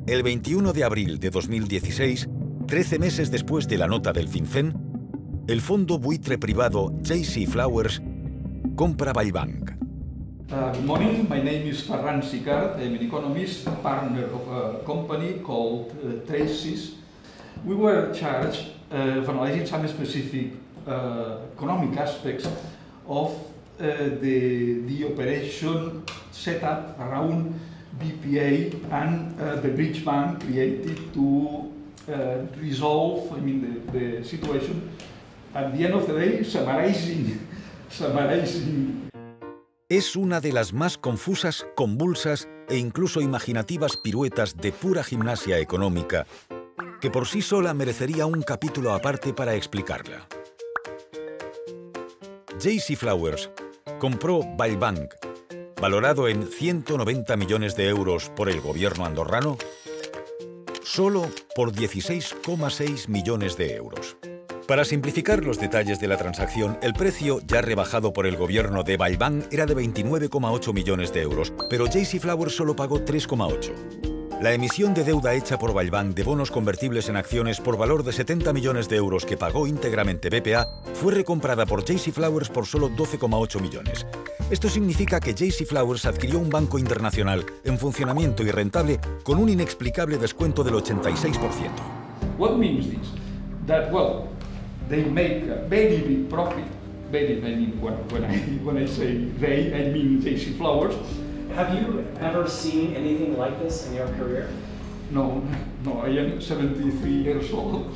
El 21 de abril de 2016, 13 meses después de la nota del FinCEN, el fondo buitre privado J.C. Flowers compra Valbank. Good morning, my name is Ferran Sicard. I'm an economist, partner of a company called Traces. We were charged of analyzing some specific economic aspects of the operation set up around BPA and the bridge bank created to resolve, the situation. At the end of the day, summarizing. Es una de las más confusas, convulsas e incluso imaginativas piruetas de pura gimnasia económica, que por sí sola merecería un capítulo aparte para explicarla. J.C. Flowers compró Valbank, valorado en 190 millones de euros por el gobierno andorrano, solo por 16,6 millones de euros. Para simplificar los detalles de la transacción, el precio, ya rebajado por el gobierno de Valbank, era de 29,8 millones de euros, pero J.C. Flowers solo pagó 3,8. La emisión de deuda hecha por Valbank de bonos convertibles en acciones por valor de 70 millones de euros que pagó íntegramente BPA fue recomprada por J.C. Flowers por solo 12,8 millones. Esto significa que J.C. Flowers adquirió un banco internacional en funcionamiento y rentable con un inexplicable descuento del 86%. What means this? That, well, they make a very big profit. When I say they, I mean J.C. Flowers. Have you ever seen anything like this in your career? No, I am 73 years old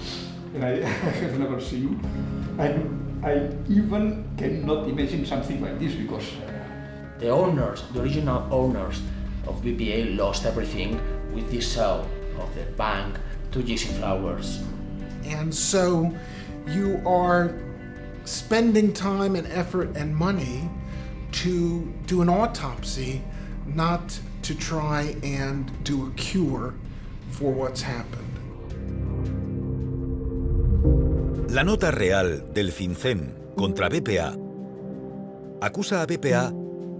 and I have never seen. I even cannot imagine something like this because the original owners of BPA lost everything with the sale of the bank to J.C. Flowers. And so you are spending time and effort and money to do an autopsy, not to try and do a cure for what's happened. La nota real del FinCEN contra BPA acusa a BPA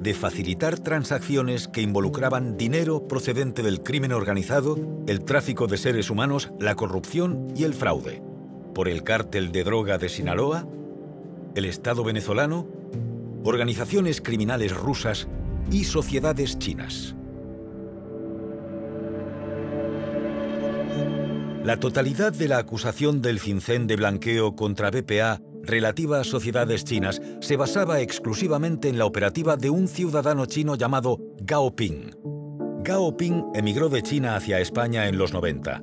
de facilitar transacciones que involucraban dinero procedente del crimen organizado, el tráfico de seres humanos, la corrupción y el fraude, por el cártel de droga de Sinaloa, el Estado venezolano, organizaciones criminales rusas y sociedades chinas. La totalidad de la acusación del FinCEN de blanqueo contra BPA relativa a sociedades chinas se basaba exclusivamente en la operativa de un ciudadano chino llamado Gao Ping. Gao Ping emigró de China hacia España en los 90,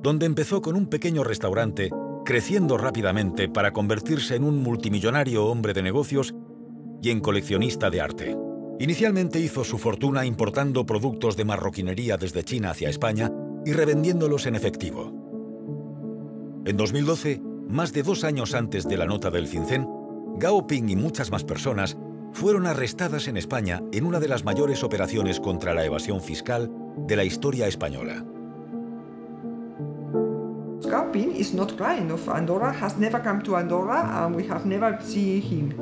donde empezó con un pequeño restaurante, creciendo rápidamente para convertirse en un multimillonario hombre de negocios y en coleccionista de arte. Inicialmente hizo su fortuna importando productos de marroquinería desde China hacia España y revendiéndolos en efectivo. En 2012, más de 2 años antes de la nota del FinCEN, Gao Ping y muchas más personas fueron arrestadas en España en una de las mayores operaciones contra la evasión fiscal de la historia española. Gao Ping is not client of Andorra, has never come to Andorra, and we have never seen him.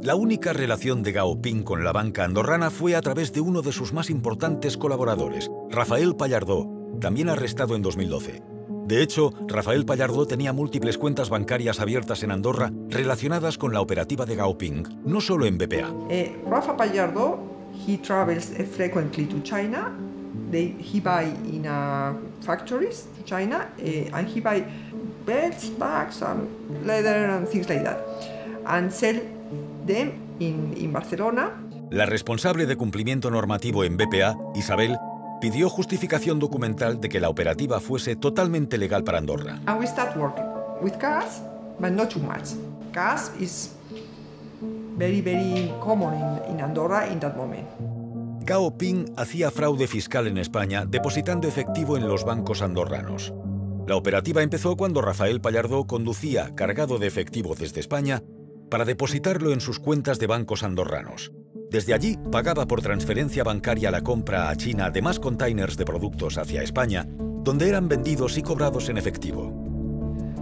La única relación de Gao Ping con la banca andorrana fue a través de uno de sus más importantes colaboradores, Rafael Pallardó, también arrestado en 2012. De hecho, Rafael Pallardó tenía múltiples cuentas bancarias abiertas en Andorra relacionadas con la operativa de Gao Ping, no solo en BPA. Rafa Pallardó, he travels frequently to China. He buy in factories to China, and he buy belts, bags, and leather and things like that, and sell them in Barcelona. La responsable de cumplimiento normativo en BPA, Isabel, pidió justificación documental de que la operativa fuese totalmente legal para Andorra. And we start working with cash, but not too much. Cash is very, very common in Andorra in that moment. Gao Ping hacía fraude fiscal en España depositando efectivo en los bancos andorranos. La operativa empezó cuando Rafael Pallardó conducía cargado de efectivo desde España para depositarlo en sus cuentas de bancos andorranos. Desde allí pagaba por transferencia bancaria la compra a China de más containers de productos hacia España, donde eran vendidos y cobrados en efectivo.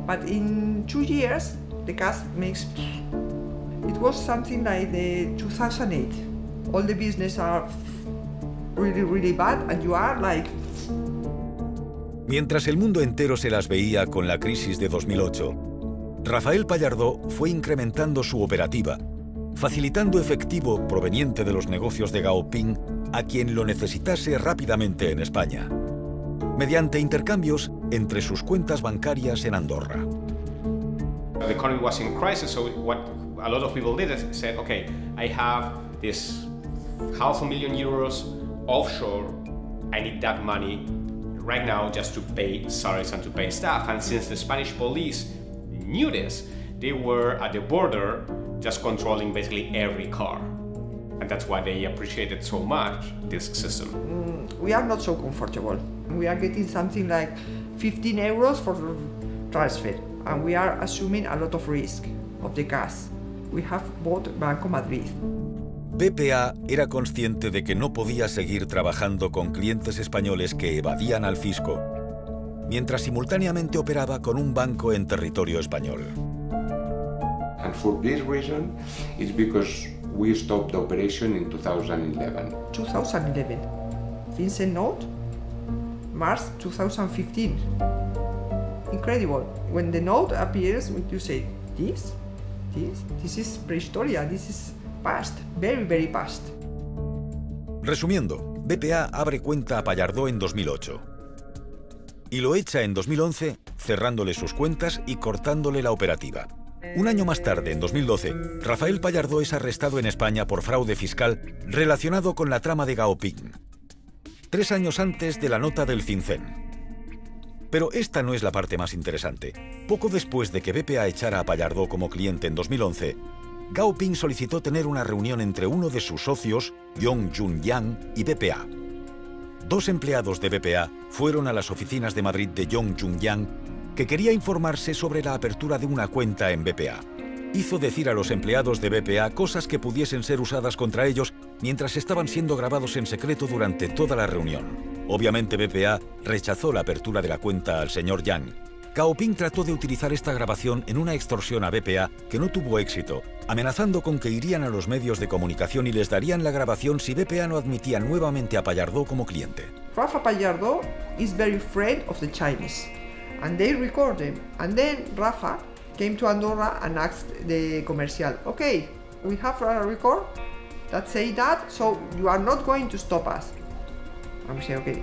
But in 2 years, the cash makes... It was something like the 2008. All the business are really, really bad, and you are like... Mientras el mundo entero se las veía con la crisis de 2008, Rafael Pallardó fue incrementando su operativa, facilitando efectivo proveniente de los negocios de Gao Ping a quien lo necesitase rápidamente en España, mediante intercambios entre sus cuentas bancarias en Andorra. The economy was in crisis, so what a lot of people did is said, okay, I have this €500,000 offshore, I need that money right now just to pay salaries and to pay staff. And since the Spanish police knew this, they were at the border just controlling basically every car. And that's why they appreciated so much this system. We are not so comfortable. We are getting something like 15 euros for transfer, and we are assuming a lot of risk of the cash. We have bought Banco Madrid. BPA era consciente de que no podía seguir trabajando con clientes españoles que evadían al fisco, mientras simultáneamente operaba con un banco en territorio español. And for this reason, it's because we stopped the operation in 2011. 2011. FinCEN note, March 2015. Incredible. When the note appears, you say, this is prehistoria, this is past, very, very past. Resumiendo, BPA abre cuenta a Pallardó en 2008 y lo echa en 2011 cerrándole sus cuentas y cortándole la operativa. Un año más tarde, en 2012, Rafael Pallardó es arrestado en España por fraude fiscal relacionado con la trama de Gao Ping, 3 años antes de la nota del FinCEN. Pero esta no es la parte más interesante. Poco después de que BPA echara a Pallardó como cliente en 2011, Gao Ping solicitó tener una reunión entre uno de sus socios, Yong Jun Yang, y BPA. 2 empleados de BPA fueron a las oficinas de Madrid de Yong Jun Yang, que quería informarse sobre la apertura de una cuenta en BPA. Hizo decir a los empleados de BPA cosas que pudiesen ser usadas contra ellos mientras estaban siendo grabados en secreto durante toda la reunión. Obviamente BPA rechazó la apertura de la cuenta al señor Yang, Gaoping trató de utilizar esta grabación en una extorsión a BPA que no tuvo éxito, amenazando con que irían a los medios de comunicación y les darían la grabación si BPA no admitía nuevamente a Pallardó como cliente. Rafa Pallardó is very afraid of the Chinese, and they record them. And then Rafa came to Andorra and asked the commercial, okay, we have a record that say that, so you are not going to stop us. And we say, okay,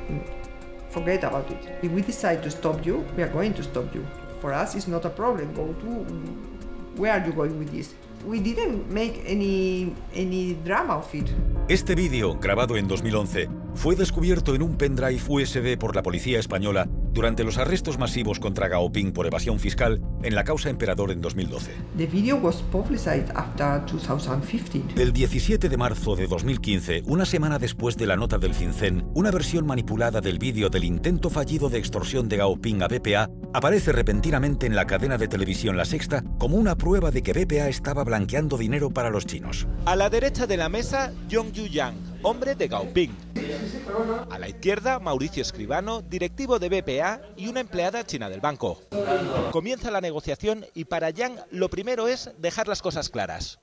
forget about it. If we decide to stop you, we are going to stop you. For us, it's not a problem. Go to, where are you going with this? We didn't make any drama of it. Este vídeo, grabado en 2011, fue descubierto en un pendrive USB por la policía española durante los arrestos masivos contra Gaoping por evasión fiscal en la causa Emperador en 2012. The video was publicized after 2015. El 17 de marzo de 2015, una semana después de la nota del FinCEN, una versión manipulada del vídeo del intento fallido de extorsión de Gaoping a BPA aparece repentinamente en la cadena de televisión La Sexta como una prueba de que BPA estaba blanqueando dinero para los chinos. A la derecha de la mesa, Yong Yu-yang, hombre de Gaoping. A la izquierda, Mauricio Escribano, directivo de BPA y una empleada china del banco. Comienza la negociación y para Yang lo primero es dejar las cosas claras.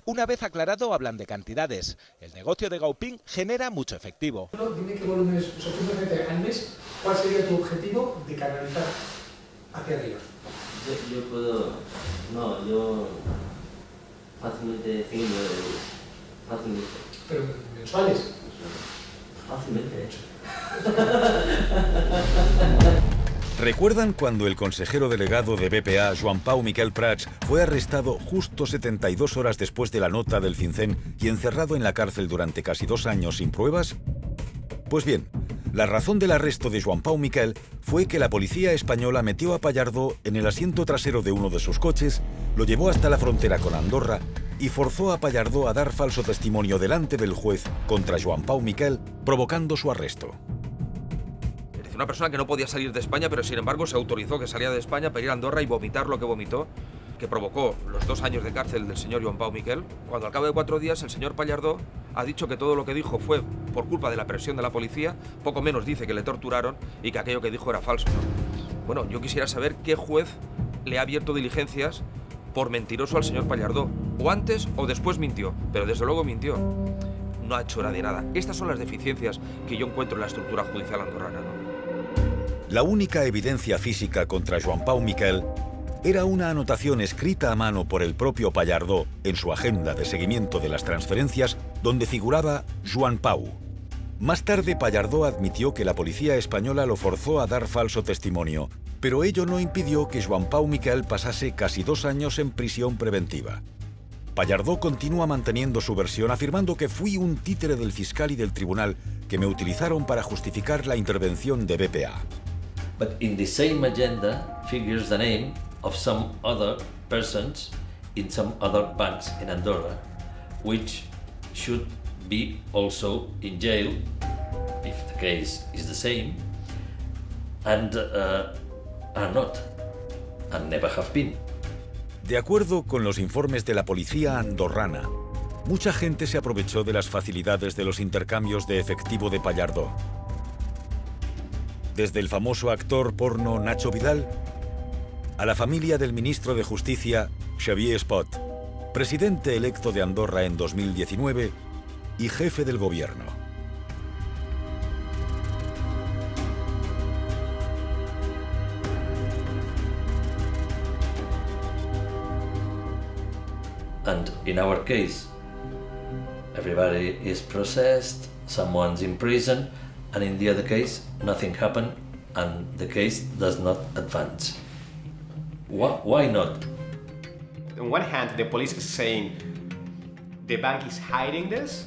Una vez aclarado, hablan de cantidades. El negocio de Gaoping genera mucho efectivo. Dime qué volúmenes sorprendentemente al mes, ¿cuál sería tu objetivo de canalizar hacia arriba? Yo puedo... No, yo... Fácilmente 5 millones de euros. Fácilmente. ¿Pero mensuales? Fácilmente. ¿Recuerdan cuando el consejero delegado de BPA, Joan Pau Miquel Prats, fue arrestado justo 72 horas después de la nota del FinCEN y encerrado en la cárcel durante casi 2 años sin pruebas? Pues bien, la razón del arresto de Joan Pau Miquel fue que la policía española metió a Pallardó en el asiento trasero de uno de sus coches, lo llevó hasta la frontera con Andorra y forzó a Pallardó a dar falso testimonio delante del juez contra Joan Pau Miquel, provocando su arresto. Es decir, una persona que no podía salir de España, pero sin embargo se autorizó que saliera de España para ir a Andorra y vomitar lo que vomitó, que provocó los 2 años de cárcel del señor Joan Pau Miquel, cuando al cabo de 4 días el señor Pallardó ha dicho que todo lo que dijo fue por culpa de la presión de la policía, poco menos dice que le torturaron y que aquello que dijo era falso, ¿no? Bueno, yo quisiera saber qué juez le ha abierto diligencias por mentiroso al señor Pallardó, o antes o después mintió, pero desde luego mintió. No ha hecho nadie nada. Estas son las deficiencias que yo encuentro en la estructura judicial andorrana, ¿no? La única evidencia física contra Joan Pau Miquel era una anotación escrita a mano por el propio Pallardó en su agenda de seguimiento de las transferencias, donde figuraba Joan Pau. Más tarde, Pallardó admitió que la policía española lo forzó a dar falso testimonio, pero ello no impidió que Joan Pau Miquel pasase casi 2 años en prisión preventiva. Pallardó continúa manteniendo su versión, afirmando que fui un títere del fiscal y del tribunal que me utilizaron para justificar la intervención de BPA. But in the same agenda figures the name of some other persons in some other banks in Andorra, which should be also in jail, if the case is the same, and are not, and never have been. De acuerdo con los informes de la policía andorrana, mucha gente se aprovechó de las facilidades de los intercambios de efectivo de Pallardó. Desde el famoso actor porno Nacho Vidal a la familia del ministro de Justicia Xavier Espot, presidente electo de Andorra en 2019 y jefe del gobierno. And in our case, everybody is processed, someone's in prison, and in the other case, nothing happened, and the case does not advance. Why not? On one hand, the police is saying the bank is hiding this,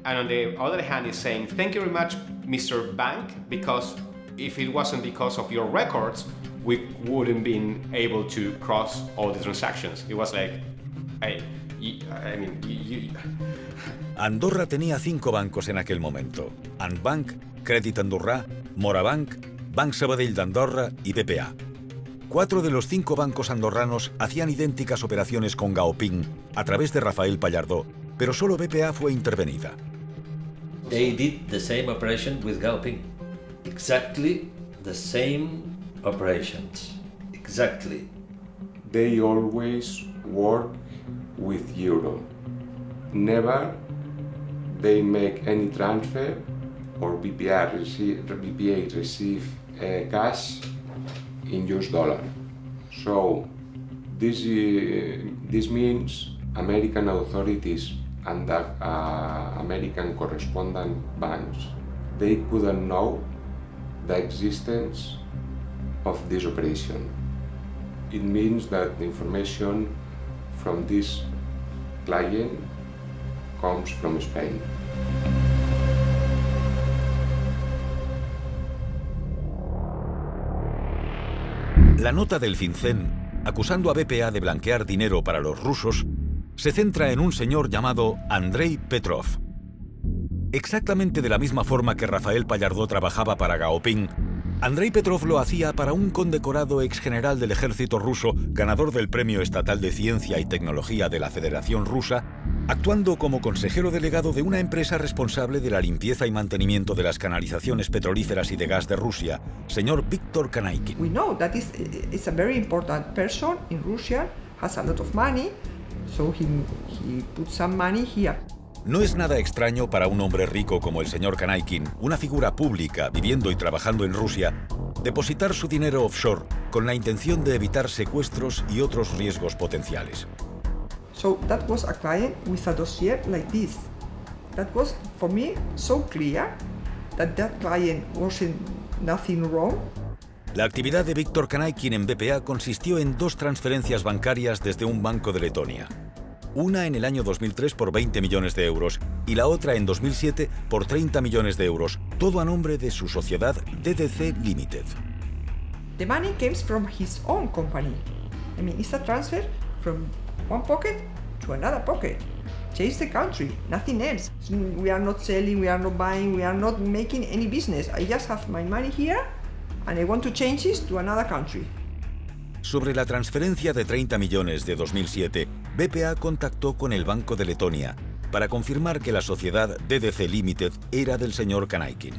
and on the other hand is saying, thank you very much, Mr. Bank, because if it wasn't because of your records, we wouldn't been able to cross all the transactions. It was like, Andorra tenía 5 bancos en aquel momento: Andbank, Crèdit Andorrà, Morabanc, Banc Sabadell d'Andorra y BPA. 4 de los 5 bancos andorranos hacían idénticas operaciones con Gaoping a través de Rafael Pallardó, pero solo BPA fue intervenida. They did the same operation with Gaoping, exactly The same operations, exactly. They always work with euro. Never they make any transfer or BPA receive cash in US dollar. So this means American authorities and American correspondent banks, they couldn't know the existence of this operation. It means that the information from this client comes from Spain. La nota del FinCEN, acusando a BPA de blanquear dinero para los rusos, se centra en un señor llamado Andrei Petrov. Exactamente de la misma forma que Rafael Pallardó trabajaba para Gaoping, Andrei Petrov lo hacía para un condecorado exgeneral del ejército ruso, ganador del Premio Estatal de Ciencia y Tecnología de la Federación Rusa, actuando como consejero delegado de una empresa responsable de la limpieza y mantenimiento de las canalizaciones petrolíferas y de gas de Rusia, señor Viktor Kanaykin. We know that is a very important person in Russia, has a lot of money, so he put some money here. No es nada extraño para un hombre rico como el señor Kanaykin, una figura pública viviendo y trabajando en Rusia, depositar su dinero offshore con la intención de evitar secuestros y otros riesgos potenciales. So that was a client with a dossier like this. That was for me so clear that client wasn't nothing wrong. La actividad de Viktor Kanaykin en BPA consistió en 2 transferencias bancarias desde un banco de Letonia. Una en el año 2003 por 20 millones de euros y la otra en 2007 por 30 millones de euros, todo a nombre de su sociedad DDC Limited. The money came from his own company. I mean, it's a transfer from one pocket to another pocket. Change the country, nothing else. We are not selling, we are not buying, we are not making any business. I just have my money here and I want to change it to another country. Sobre la transferencia de 30 millones de 2007, BPA contactó con el Banco de Letonia para confirmar que la sociedad DDC Limited era del señor Kanaykin.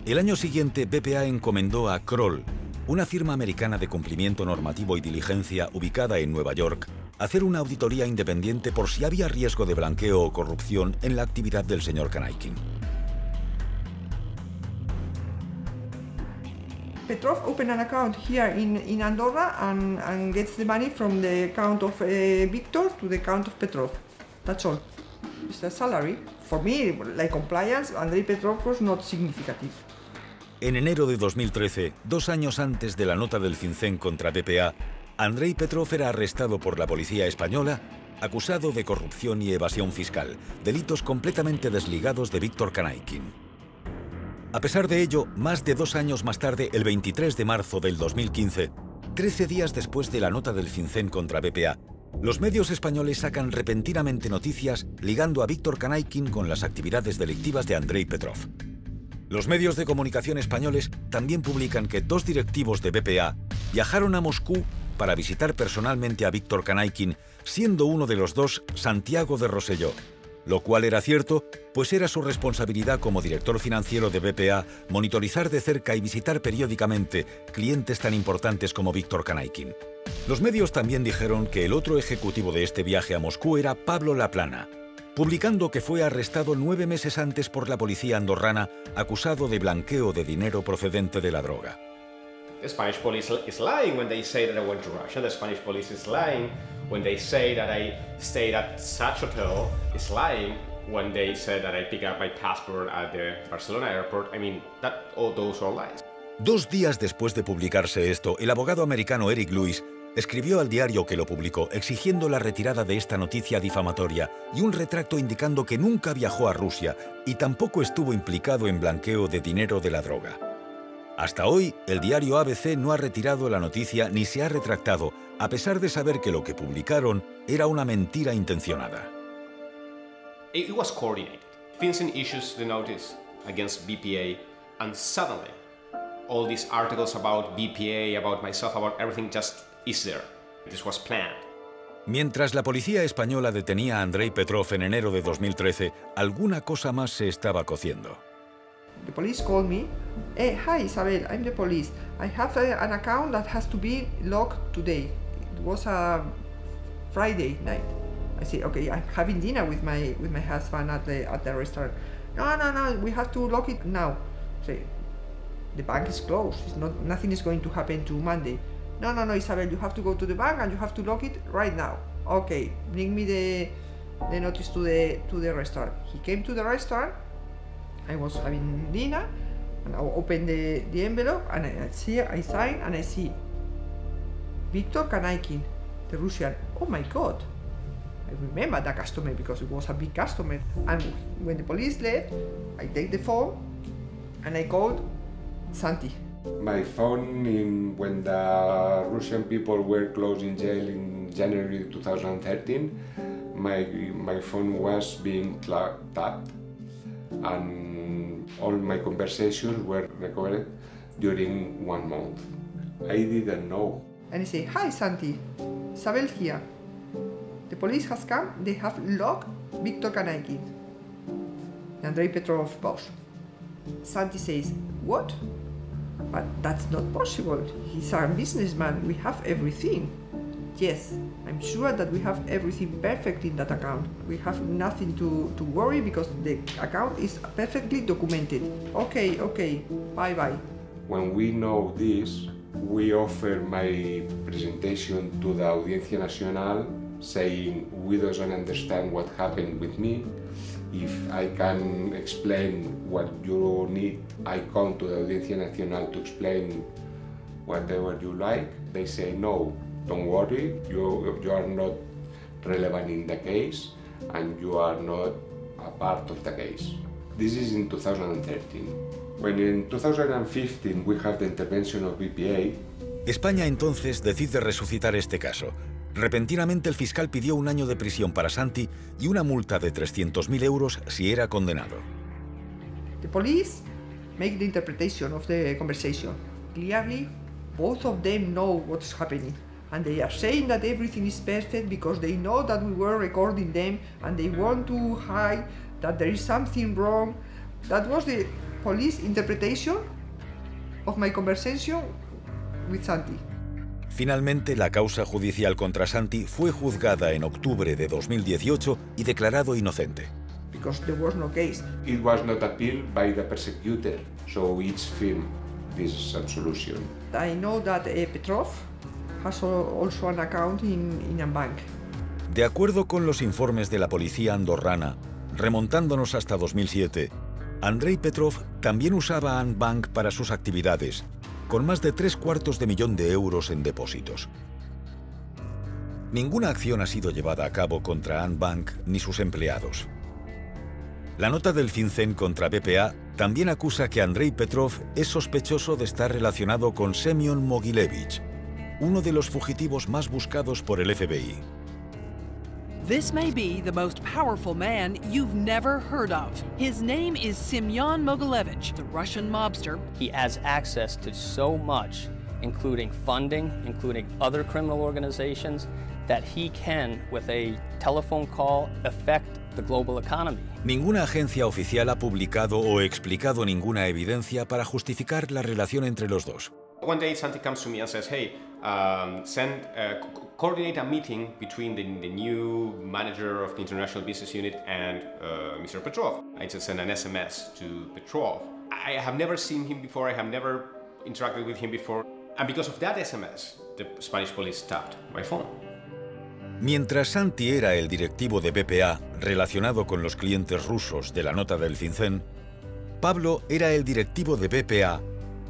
El año siguiente, BPA encomendó a Kroll, una firma americana de cumplimiento normativo y diligencia ubicada en Nueva York, hacer una auditoría independiente por si había riesgo de blanqueo o corrupción en la actividad del señor Kanaykin. Petrov opened an account here in Andorra and gets the money from the account of Viktor to the account of Petrov. That's all. It's a salary. For me, like compliance, Andrei Petrov was not significant. En enero de 2013, 2 años antes de la nota del FinCEN contra BPA, Andrei Petrov era arrestado por la policía española, acusado de corrupción y evasión fiscal, delitos completamente desligados de Viktor Kanaykin. A pesar de ello, más de 2 años más tarde, el 23 de marzo del 2015, 13 días después de la nota del FinCEN contra BPA, los medios españoles sacan repentinamente noticias ligando a Viktor Kanaykin con las actividades delictivas de Andrei Petrov. Los medios de comunicación españoles también publican que 2 directivos de BPA viajaron a Moscú para visitar personalmente a Viktor Kanaykin, siendo uno de los 2 Santiago de Rosselló, lo cual era cierto, pues era su responsabilidad como director financiero de BPA monitorizar de cerca y visitar periódicamente clientes tan importantes como Viktor Kanaykin. Los medios también dijeron que el otro ejecutivo de este viaje a Moscú era Pablo Laplana, publicando que fue arrestado 9 meses antes por la policía andorrana, acusado de blanqueo de dinero procedente de la droga. The Spanish police is lying when they say that I went to Russia. The Spanish police is lying when they say that I stayed at such hotel. Is lying when they said that I picked up my passport at the Barcelona airport. I mean, all those are lies. 2 días después de publicarse esto, el abogado americano Eric Lewis escribió al diario que lo publicó exigiendo la retirada de esta noticia difamatoria y un retracto indicando que nunca viajó a Rusia y tampoco estuvo implicado en blanqueo de dinero de la droga. Hasta hoy, el diario ABC no ha retirado la noticia ni se ha retractado, a pesar de saber que lo que publicaron era una mentira intencionada. It was coordinated. FinCEN issues the notice against BPA, and suddenly, all these articles about BPA, about myself, about everything just is there. This was planned. Mientras la policía española detenía a Andrei Petrov en enero de 2013, alguna cosa más se estaba cociendo. The police called me Hey, hi Isabel, I'm the police. I have an account that has to be locked today. It was a Friday night. I say, okay, I'm having dinner with my husband at the restaurant. No, we have to lock it now. Say, the bank is closed. Nothing is going to happen to Monday. No, Isabel, you have to go to the bank and you have to lock it right now. Okay, bring me the notice to the restaurant. He came to the restaurant. I was having dinner, and I opened the envelope, and I sign, and I see Viktor Kanaikin, the Russian. Oh my God! I remember the customer because it was a big customer. And when the police left, I take the phone, and I called Santi. My phone, when the Russian people were closed in jail in January 2013, my phone was being tapped, and all my conversations were recorded during 1 month. I didn't know. And I say, hi Santi, Isabel here. The police has come, they have locked Viktor Kanaikin, Andrei Petrov boss. Santi says, what? But that's not possible. He's our businessman. We have everything. Yes, I'm sure that we have everything perfect in that account. We have nothing to worry because the account is perfectly documented. Okay, bye-bye. When we know this, we offer my presentation to the Audiencia Nacional saying we don't understand what happened with me. If I can explain what you need, I come to the Audiencia Nacional to explain whatever you like. They say, no, don't worry, you are not relevant in the case and you are not a part of the case. This is in 2013. When in 2015 we have the intervention of BPA. España entonces decide resucitar este caso. Repentinamente el fiscal pidió 1 año de prisión para Santi y una multa de 300.000 euros si era condenado. The police make the interpretation of the conversation. Clearly, both of them know what's happening. And they are saying that everything is perfect because they know that we were recording them and they want to hide that there is something wrong. That was the police interpretation of my conversation with Santi. Finalmente, la causa judicial contra Santi fue juzgada en octubre de 2018 y declarado inocente. Because there was no case. It was not appealed by the persecutor, so it's firm, this absolution. I know that Petrov has also an account in a bank. De acuerdo con los informes de la policía andorrana, remontándonos hasta 2007, Andrei Petrov también usaba Ant Bank para sus actividades, con más de 3/4 millón de euros en depósitos. Ninguna acción ha sido llevada a cabo contra Ant Bank ni sus empleados. La nota del FinCEN contra BPA también acusa que Andrei Petrov es sospechoso de estar relacionado con Semyon Mogilevich, uno de los fugitivos más buscados por el FBI. This may be the most powerful man you've never heard of. His name is Semyon Mogilevich, the Russian mobster. He has access to so much, including funding, including other criminal organizations, that he can, with a telephone call, affect the global economy. Ninguna agencia oficial ha publicado o explicado ninguna evidencia para justificar la relación entre los dos. One day Santi comes to me and says, hey, coordinate a meeting between the new manager of the International Business Unit and Mr. Petrov. I just sent an SMS to Petrov. I have never seen him before, I have never interacted with him before. And because of that SMS, the Spanish police tapped my phone. Mientras Santi era el directivo de BPA relacionado con los clientes rusos de la nota del FinCEN, Pablo era el directivo de BPA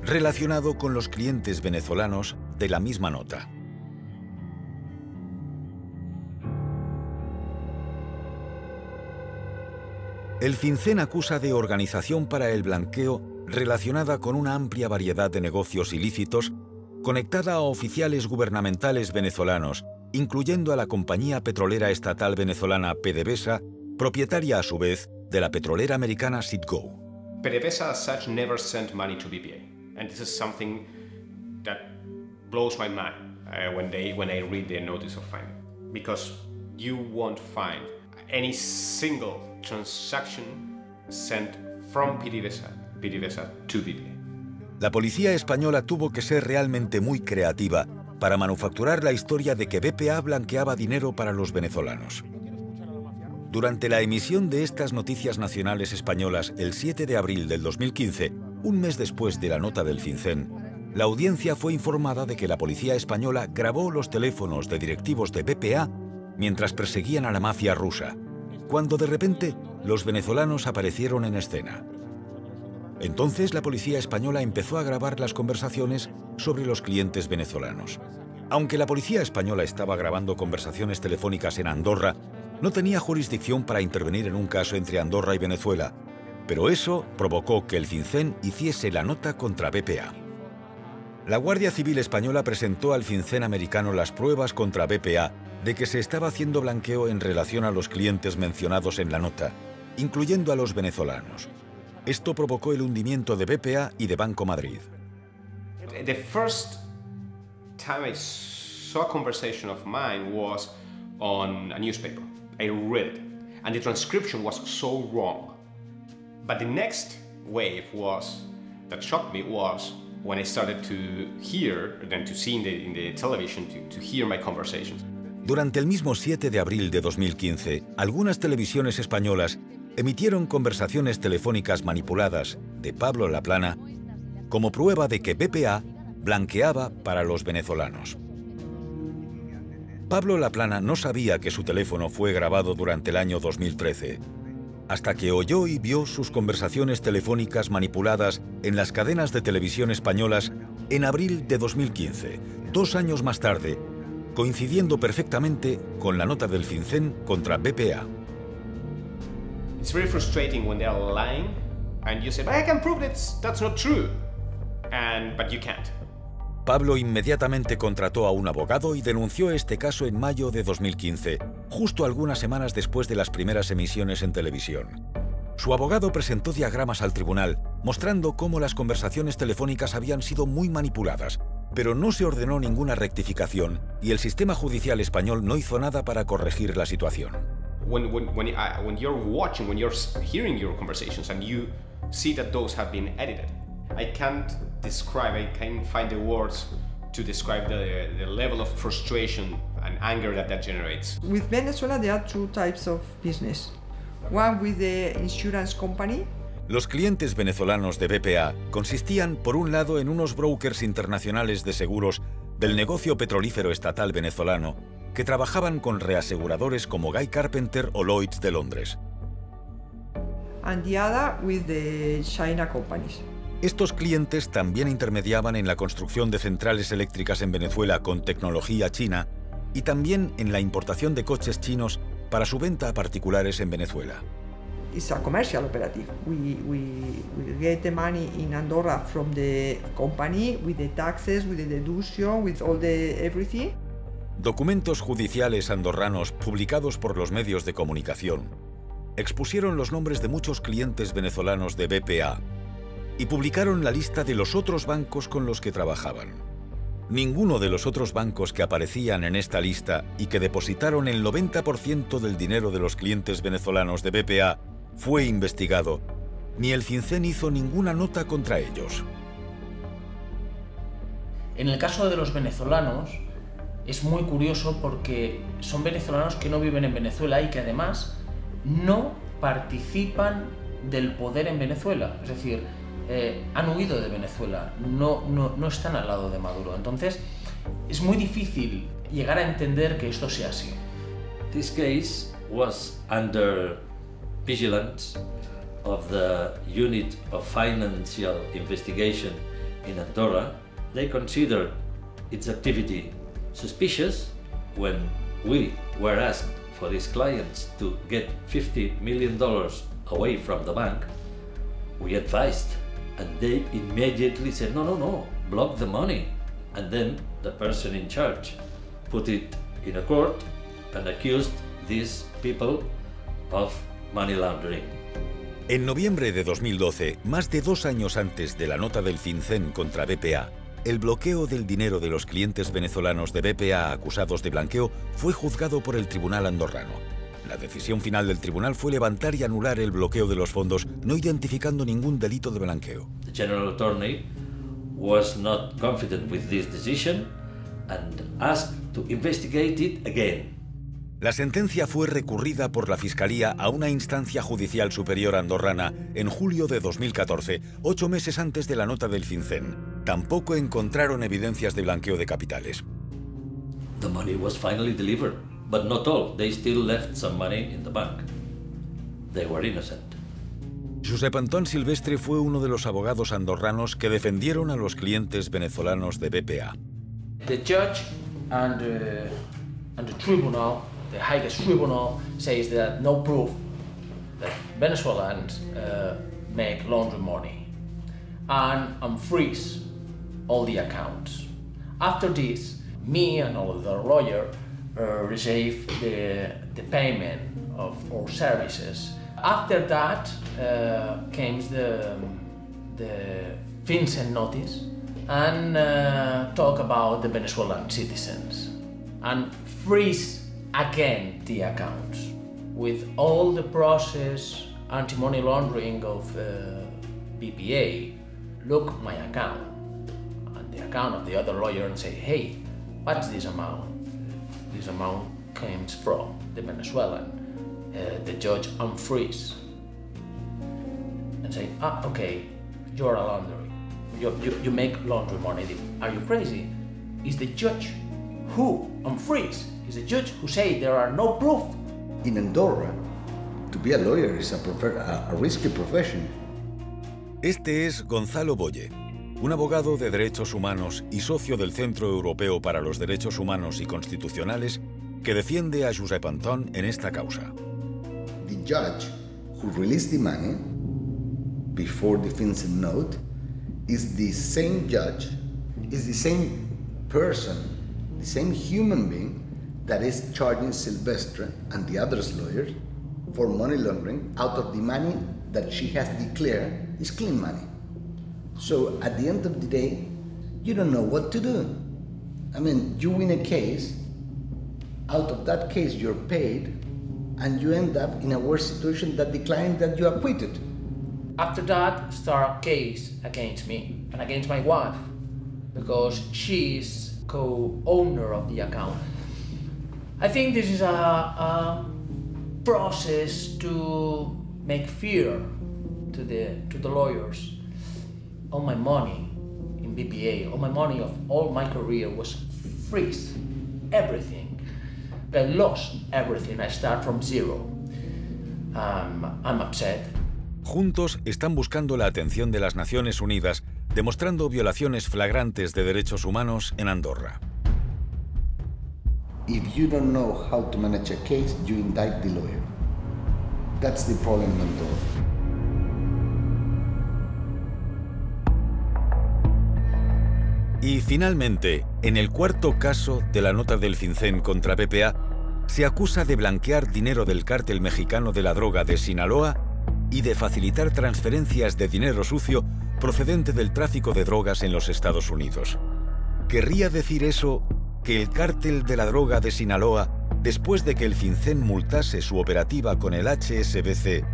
relacionado con los clientes venezolanos de la misma nota. El FinCEN acusa de organización para el blanqueo relacionada con una amplia variedad de negocios ilícitos conectada a oficiales gubernamentales venezolanos, incluyendo a la compañía petrolera estatal venezolana PDVSA, propietaria a su vez de la petrolera americana Citgo. PDVSA as such never sent money to BPA, and this is something that blows my mind when I read the notice of finding, because you won't find any single transaction sent from PDVSA to BPA. La policía española tuvo que ser realmente muy creativa para manufacturar la historia de que BPA blanqueaba dinero para los venezolanos. Durante la emisión de estas noticias nacionales españolas el 7 de abril del 2015, un mes después de la nota del FinCEN, la audiencia fue informada de que la policía española grabó los teléfonos de directivos de BPA mientras perseguían a la mafia rusa, cuando de repente los venezolanos aparecieron en escena. Entonces la policía española empezó a grabar las conversaciones sobre los clientes venezolanos. Aunque la policía española estaba grabando conversaciones telefónicas en Andorra, no tenía jurisdicción para intervenir en un caso entre Andorra y Venezuela, pero eso provocó que el FinCEN hiciese la nota contra BPA. La Guardia Civil española presentó al FinCEN americano las pruebas contra BPA de que se estaba haciendo blanqueo en relación a los clientes mencionados en la nota, incluyendo a los venezolanos. Esto provocó el hundimiento de BPA y de Banco Madrid. The first time I saw a conversation of mine was on a newspaper. I read it, and the transcription was so wrong. But the next wave that shocked me was when I started to hear, then to see in the television, to hear my conversations. Durante el mismo 7 de abril de 2015, algunas televisiones españolas emitieron conversaciones telefónicas manipuladas de Pablo Laplana como prueba de que BPA blanqueaba para los venezolanos. Pablo Laplana no sabía que su teléfono fue grabado durante el año 2013, hasta que oyó y vio sus conversaciones telefónicas manipuladas en las cadenas de televisión españolas en abril de 2015, 2 años más tarde, coincidiendo perfectamente con la nota del FinCEN contra BPA. It's very frustrating when they are lying and you say, I can prove that's not true, but you can't. Pablo inmediatamente contrató a un abogado y denunció este caso en mayo de 2015, justo algunas semanas después de las primeras emisiones en televisión. Su abogado presentó diagramas al tribunal mostrando cómo las conversaciones telefónicas habían sido muy manipuladas, pero no se ordenó ninguna rectificación y el sistema judicial español no hizo nada para corregir la situación. When you're hearing your conversations and you see that those have been edited, I can't find the words to describe the level of frustration and anger that generates. With Venezuela, there are two types of business. One with the insurance company. Los clientes venezolanos de BPA consistían, por un lado, en unos brokers internacionales de seguros del negocio petrolífero estatal venezolano que trabajaban con reaseguradores como Guy Carpenter o Lloyds de Londres. And the other with the China companies. Estos clientes también intermediaban en la construcción de centrales eléctricas en Venezuela con tecnología china y también en la importación de coches chinos para su venta a particulares en Venezuela. It's a commercial operative. We get the money in Andorra from the company with the taxes, with the deduction, with all the everything. Documentos judiciales andorranos publicados por los medios de comunicación expusieron los nombres de muchos clientes venezolanos de BPA y publicaron la lista de los otros bancos con los que trabajaban. Ninguno de los otros bancos que aparecían en esta lista y que depositaron el 90% del dinero de los clientes venezolanos de BPA fue investigado, ni el FinCEN hizo ninguna nota contra ellos. En el caso de los venezolanos, es muy curioso porque son venezolanos que no viven en Venezuela y que además no participan del poder en Venezuela. Es decir, han huido de Venezuela, no están al lado de Maduro. Entonces, es muy difícil llegar a entender que esto sea así. This case was under vigilance of the Unit of Financial Investigation in Andorra. They considered its activity suspicious when we were asked for these clients to get $50 million away from the bank. We advised, and they immediately said, no, block the money. And then the person in charge put it in a court and accused these people of money laundering. En noviembre de 2012, más de 2 años antes de la nota del FinCEN contra BPA, el bloqueo del dinero de los clientes venezolanos de BPA acusados de blanqueo fue juzgado por el tribunal andorrano. La decisión final del tribunal fue levantar y anular el bloqueo de los fondos, no identificando ningún delito de blanqueo. The General Attorney was not confident with this decision and asked to investigate it again. La sentencia fue recurrida por la Fiscalía a una instancia judicial superior andorrana en julio de 2014, 8 meses antes de la nota del FinCEN. Tampoco encontraron evidencias de blanqueo de capitales. The money was finally delivered, but not all. They still left some money in the bank. They were innocent. Josep Antón Silvestre fue uno de los abogados andorranos que defendieron a los clientes venezolanos de BPA. The judge and the tribunal, the highest tribunal, says that no proof that Venezuelans make laundry money and freeze all the accounts. After this, me and all of the lawyer receive the payment of our services. After that came the FinCEN notice and talk about the Venezuelan citizens and freeze again the accounts with all the process anti-money laundering of BPA. Look my account and the account of the other lawyer and say, hey, what's this amount? This amount comes from the Venezuelan. The judge unfreeze and say, okay, you're a launderer. You make laundry money. Are you crazy? It's the judge who unfreeze. It's the judge who say there are no proof. In Andorra, to be a lawyer is a risky profession. Este es Gonzalo Boye, un abogado de derechos humanos y socio del Centro Europeo para los Derechos Humanos y Constitucionales que defiende a Josep Antón en esta causa. The judge who released the money before the FinCEN note is the same judge, is the same person, the same human being that is charging Silvestre and the others lawyers for money laundering out of the money that she has declared is clean money. So at the end of the day, you don't know what to do. I mean, you win a case, out of that case you're paid, and you end up in a worse situation than the client that you acquitted. After that, start a case against me and against my wife because she is co-owner of the account. I think this is a process to make fear to the lawyers. All my money in BPA, all my money of all my career was freeze, everything. I lost everything. I start from zero. I'm upset. Juntos están buscando la atención de las Naciones Unidas, demostrando violaciones flagrantes de derechos humanos en Andorra. If you don't know how to manage a case, you indict the lawyer. That's the problem in Andorra. Y finalmente, en el cuarto caso de la nota del FinCEN contra BPA, se acusa de blanquear dinero del cártel mexicano de la droga de Sinaloa y de facilitar transferencias de dinero sucio procedente del tráfico de drogas en los Estados Unidos. ¿Querría decir eso que el cártel de la droga de Sinaloa, después de que el FinCEN multase su operativa con el HSBC,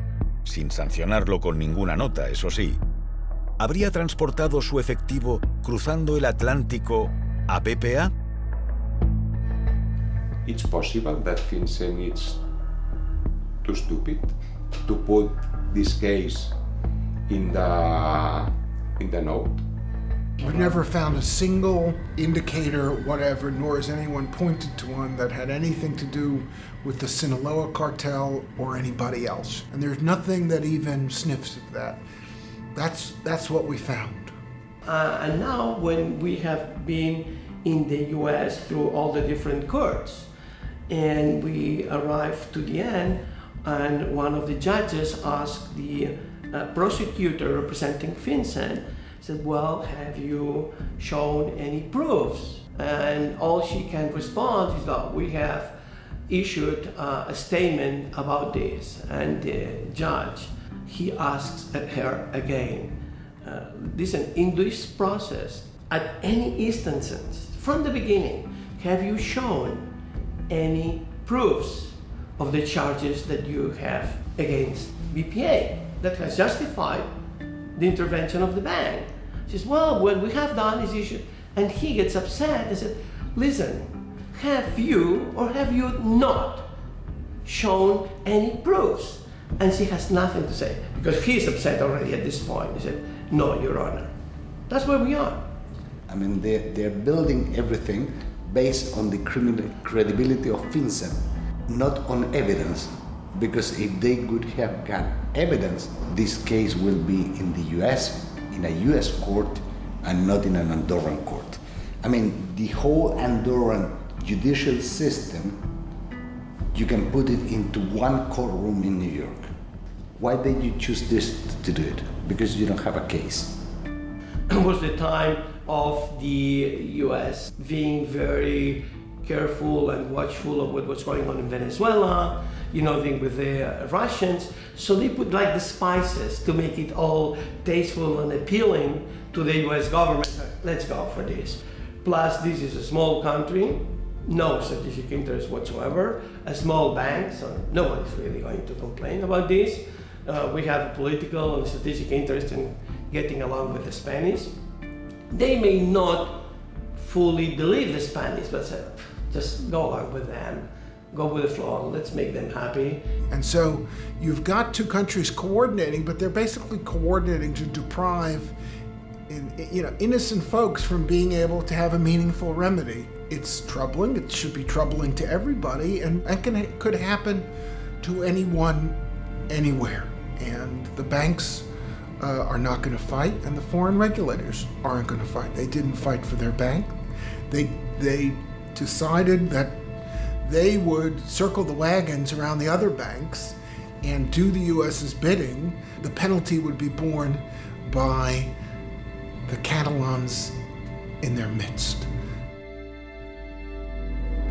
sin sancionarlo con ninguna nota, eso sí, habría transportado su efectivo cruzando el Atlántico a BPA? It's possible that FinCEN is too stupid to put this case in the note. We've never found a single indicator, whatever, nor has anyone pointed to one that had anything to do with the Sinaloa cartel or anybody else. And there's nothing that even sniffs of that. That's what we found. And now when we have been in the US through all the different courts, and we arrived to the end, and one of the judges asked the prosecutor representing FinCEN, said, well, have you shown any proofs? And all she can respond is that we have issued a statement about this. And the judge, he asks her again, this is an English process. At any instances, from the beginning, have you shown any proofs of the charges that you have against BPA that has justified the intervention of the bank? He says, well, what we have done is issue, and he gets upset and said, listen, have you or have you not shown any proofs? And she has nothing to say, because he's upset already at this point. He said, no, Your Honor. That's where we are. I mean, they're building everything based on the credibility of FinCEN, not on evidence. Because if they could have got evidence, this case will be in the US, in a US court, and not in an Andorran court. I mean, the whole Andorran judicial system, you can put it into one courtroom in New York. Why did you choose this to do it? Because you don't have a case. It was the time of the US being very careful and watchful of what was going on in Venezuela, you know, with the Russians. So they put like the spices to make it all tasteful and appealing to the US government. Let's go for this. Plus, this is a small country, no strategic interest whatsoever, a small bank, so no one is really going to complain about this. We have a political and strategic interest in getting along with the Spanish. They may not fully believe the Spanish, but just go along with them, go with the flow, let's make them happy. And so you've got two countries coordinating, but they're basically coordinating to deprive innocent folks from being able to have a meaningful remedy. It's troubling, it should be troubling to everybody, and could happen to anyone, anywhere. And the banks are not going to fight, and the foreign regulators aren't going to fight. They didn't fight for their bank. They decided that they would circle the wagons around the other banks and do the US's bidding. The penalty would be borne by the Catalans in their midst.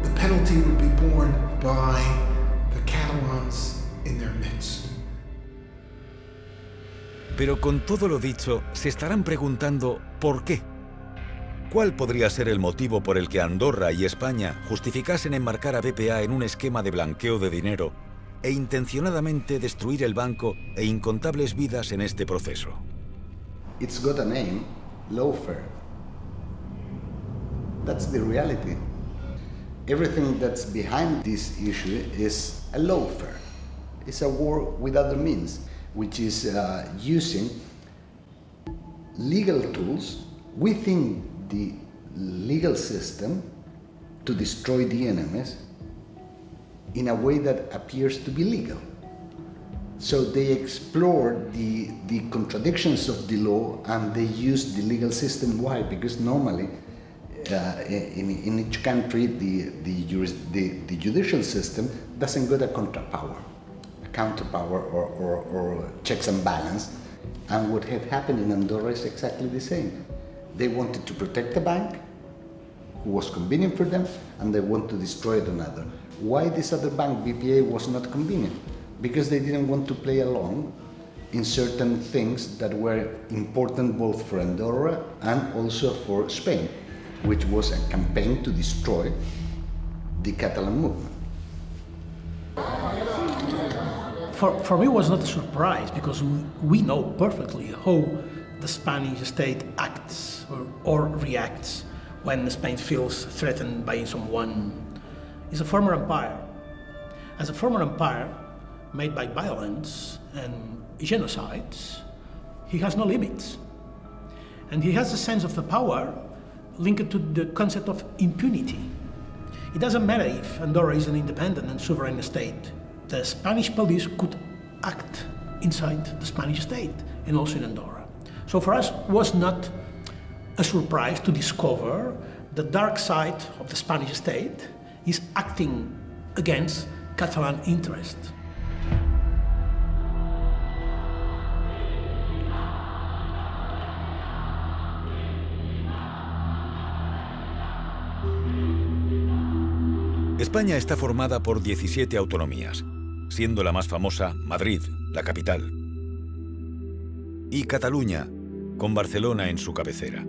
The penalty would be borne by the Catalans in their midst. Pero con todo lo dicho, se estarán preguntando ¿por qué? ¿Cuál podría ser el motivo por el que Andorra y España justificasen enmarcar a BPA en un esquema de blanqueo de dinero e intencionadamente destruir el banco e incontables vidas en este proceso? It's got a name, lawfare. That's the reality. Everything that's behind this issue is a lawfare. It's a war with other means, which is using legal tools within the legal system to destroy the enemies in a way that appears to be legal. So they explore the contradictions of the law and they use the legal system. Why? Because normally in each country the judicial system doesn't got a counterpower or checks and balance. And what had happened in Andorra is exactly the same. They wanted to protect the bank, who was convenient for them, and they want to destroy another. Why this other bank, BPA, was not convenient? Because they didn't want to play along in certain things that were important both for Andorra and also for Spain, which was a campaign to destroy the Catalan movement. For me, it was not a surprise because we know perfectly how the Spanish state acts or reacts when Spain feels threatened by someone. It's a former empire. As a former empire made by violence and genocides, he has no limits. And he has a sense of the power linked to the concept of impunity. It doesn't matter if Andorra is an independent and sovereign state. The Spanish police could act inside the Spanish state and also in Andorra. So for us, it was not a surprise to discover the dark side of the Spanish state is acting against Catalan interests. España está formada por 17 autonomías, siendo la más famosa Madrid, la capital, y Cataluña, con Barcelona en su cabecera.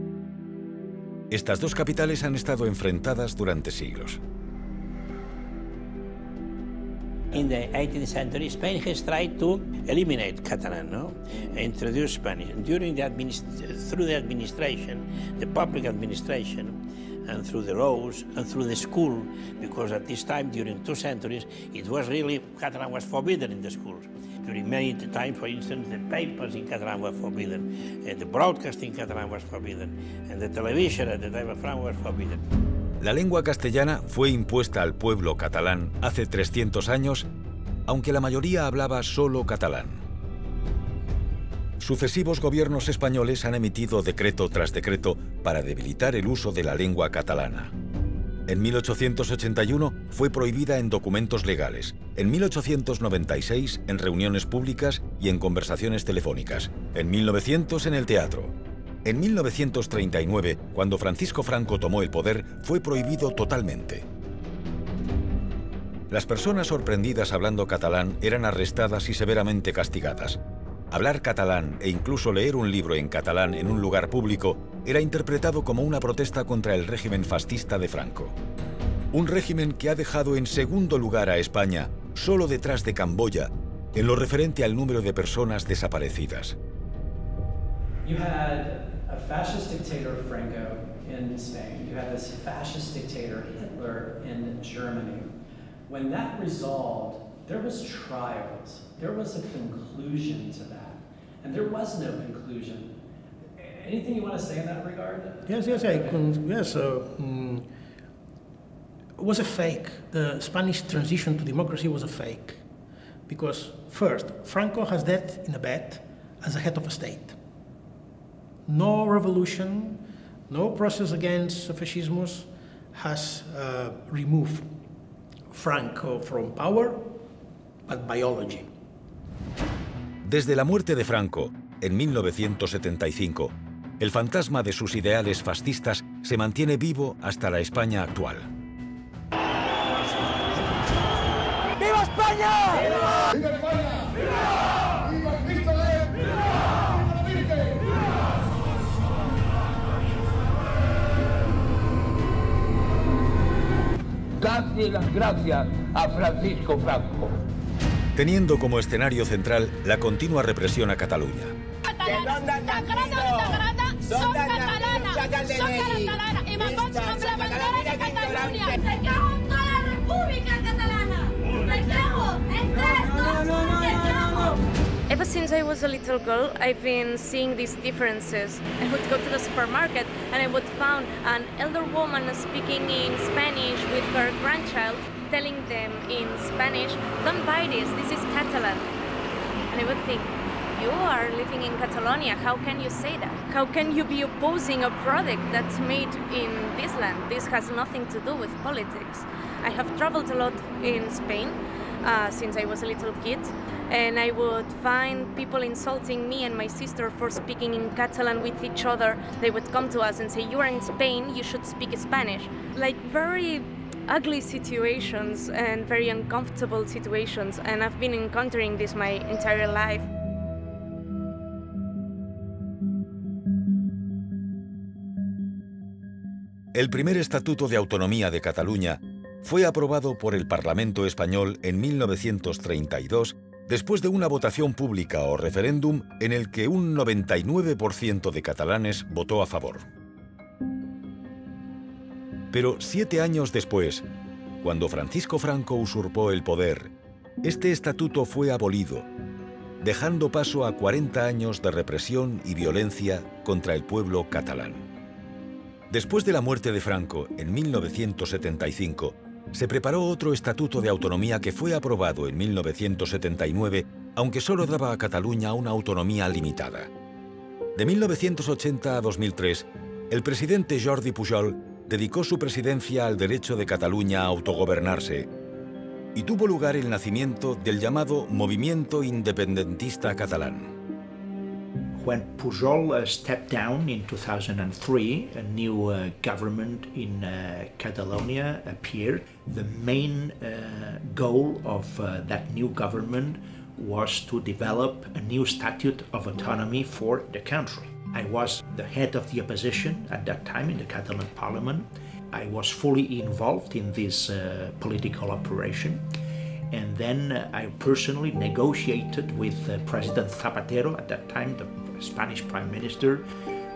Estas dos capitales han estado enfrentadas durante siglos. In the 18th century, Spain has tried to eliminate Catalan, no? Introduce Spanish. And during through the administration, the public administration, and through the laws and through the school, because at this time, during 2 centuries, it was really, Catalan was forbidden in the schools. During many times, for instance, the papers in Catalan were forbidden, the broadcasting in Catalan was forbidden, and the television at the time of Franco was forbidden. La lengua castellana fue impuesta al pueblo catalán hace 300 años, aunque la mayoría hablaba solo catalán. Sucesivos gobiernos españoles han emitido decreto tras decreto para debilitar el uso de la lengua catalana. En 1881 fue prohibida en documentos legales, en 1896 en reuniones públicas y en conversaciones telefónicas, en 1900 en el teatro. En 1939, cuando Francisco Franco tomó el poder, fue prohibido totalmente. Las personas sorprendidas hablando catalán eran arrestadas y severamente castigadas. Hablar catalán e incluso leer un libro en catalán en un lugar público era interpretado como una protesta contra el régimen fascista de Franco. Un régimen que ha dejado en segundo lugar a España, solo detrás de Camboya, en lo referente al número de personas desaparecidas. You had a fascist dictator, Franco, in Spain. You had this fascist dictator, Hitler, in Germany. When that resolved, there was trials. There was a conclusion to that. And there was no conclusion. Anything you want to say in that regard? Yes. It was a fake. The Spanish transition to democracy was a fake. Because first, Franco has that in a bed as a head of a state. No revolution, no process against fascism has removed Franco from power, but biology. Desde la muerte de Franco, en 1975, el fantasma de sus ideales fascistas se mantiene vivo hasta la España actual. ¡Viva España! ¡Viva! ¡Viva España! ¡Viva! ¡Viva Cristo Rey! ¡Viva la Virgen! Dadle las gracias a Francisco Franco. Teniendo como escenario central la continua represión a Cataluña. Son catalanas y me consta con la bandera de Cataluña. ¡Me cago en toda la República Catalana! ¡Me cago en todas! ¡Me cago! Ever since I was a little girl, I've been seeing these differences. I would go to the supermarket and I would find an elder woman speaking in Spanish with her grandchild, telling them in Spanish, "Don't buy this is Catalan." And I would think, you are living in Catalonia, how can you say that? How can you be opposing a product that's made in this land? This has nothing to do with politics. I have traveled a lot in Spain since I was a little kid, and I would find people insulting me and my sister for speaking in Catalan with each other. They would come to us and say, "You are in Spain, you should speak Spanish." Like very ugly situations and very uncomfortable situations, and I've been encountering this my entire life. El primer Estatuto de Autonomía de Cataluña fue aprobado por el Parlamento español en 1932 después de una votación pública o referéndum en el que un 99% de catalanes votó a favor. Pero 7 años después, cuando Francisco Franco usurpó el poder, este estatuto fue abolido, dejando paso a 40 años de represión y violencia contra el pueblo catalán. Después de la muerte de Franco, en 1975, se preparó otro Estatuto de Autonomía que fue aprobado en 1979, aunque solo daba a Cataluña una autonomía limitada. De 1980 a 2003, el presidente Jordi Pujol dedicó su presidencia al derecho de Cataluña a autogobernarse y tuvo lugar el nacimiento del llamado Movimiento Independentista Catalán. When Pujol stepped down in 2003, a new government in Catalonia appeared. The main goal of that new government was to develop a new statute of autonomy for the country. I was the head of the opposition at that time in the Catalan parliament. I was fully involved in this political operation. And And then I personally negotiated with President Zapatero, at that time the Spanish Prime Minister.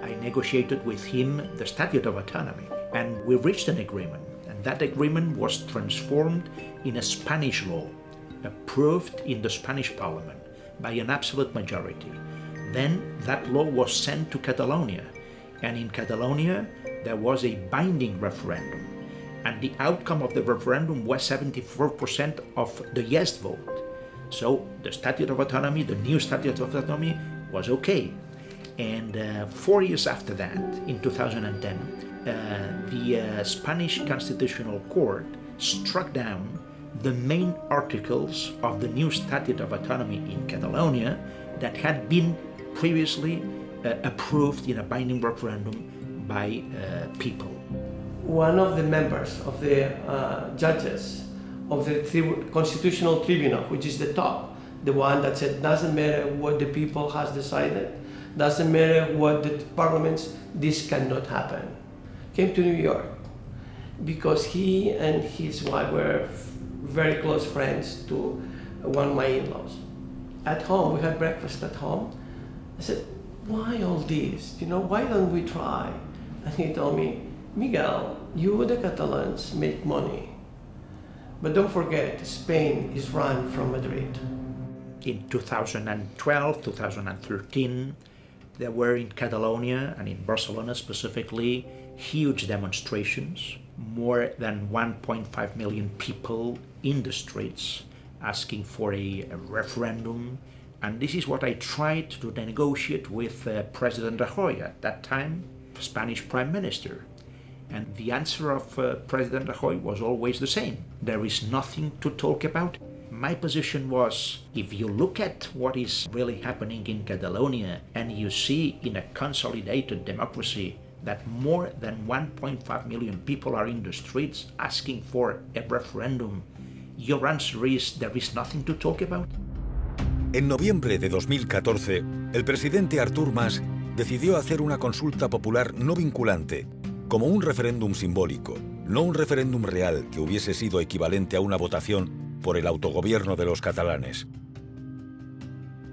I negotiated with him the Statute of Autonomy, and we reached an agreement. And that agreement was transformed in a Spanish law, approved in the Spanish Parliament by an absolute majority. Then that law was sent to Catalonia, and in Catalonia there was a binding referendum, and the outcome of the referendum was 74% of the yes vote. So the Statute of Autonomy, the new Statute of Autonomy, was okay. And 4 years after that, in 2010, the Spanish Constitutional Court struck down the main articles of the new Statute of Autonomy in Catalonia that had been previously approved in a binding referendum by people. One of the members of the judges of the Constitutional Tribunal, which is the top, the one that said doesn't matter what the people has decided, doesn't matter what the parliaments, this cannot happen, came to New York because he and his wife were very close friends to one of my in-laws. At home, we had breakfast at home. I said, why all this? You know, why don't we try? And he told me, Miguel, you, the Catalans, make money. But don't forget, Spain is run from Madrid. In 2012, 2013, there were in Catalonia and in Barcelona specifically huge demonstrations, more than 1.5 million people in the streets asking for a referendum. And this is what I tried to negotiate with President Rajoy, at that time Spanish Prime Minister. And the answer of President Rajoy was always the same. There is nothing to talk about. My position was, if you look at what is really happening in Catalonia and you see in a consolidated democracy that more than 1.5 million people are in the streets asking for a referendum, your answer is there is nothing to talk about. En noviembre de 2014, el presidente Artur Mas decidió hacer una consulta popular no vinculante, como un referéndum simbólico, no un referéndum real que hubiese sido equivalente a una votación por el autogobierno de los catalanes.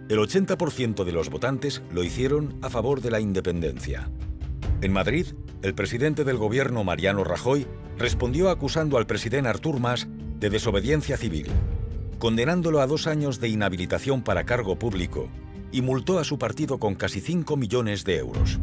El 80% de los votantes lo hicieron a favor de la independencia. En Madrid, el presidente del gobierno, Mariano Rajoy, respondió acusando al presidente Artur Mas de desobediencia civil, condenándolo a 2 años de inhabilitación para cargo público y multó a su partido con casi 5 millones de euros.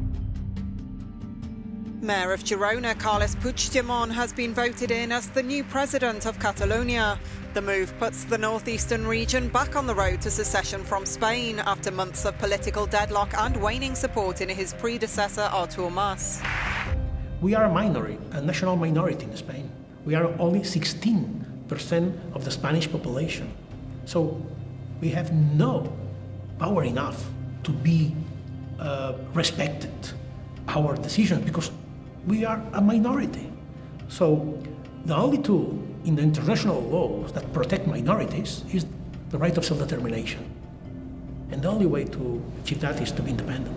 Mayor of Girona, Carles Puigdemont, has been voted in as the new president of Catalonia. The move puts the northeastern region back on the road to secession from Spain after months of political deadlock and waning support in his predecessor, Artur Mas. We are a minority, a national minority in Spain. We are only 16% of the Spanish population. So we have no power enough to be respected our decisions because we are a minority. So the only tool in the international laws that protect minorities is the right of self-determination. And the only way to achieve that is to be independent.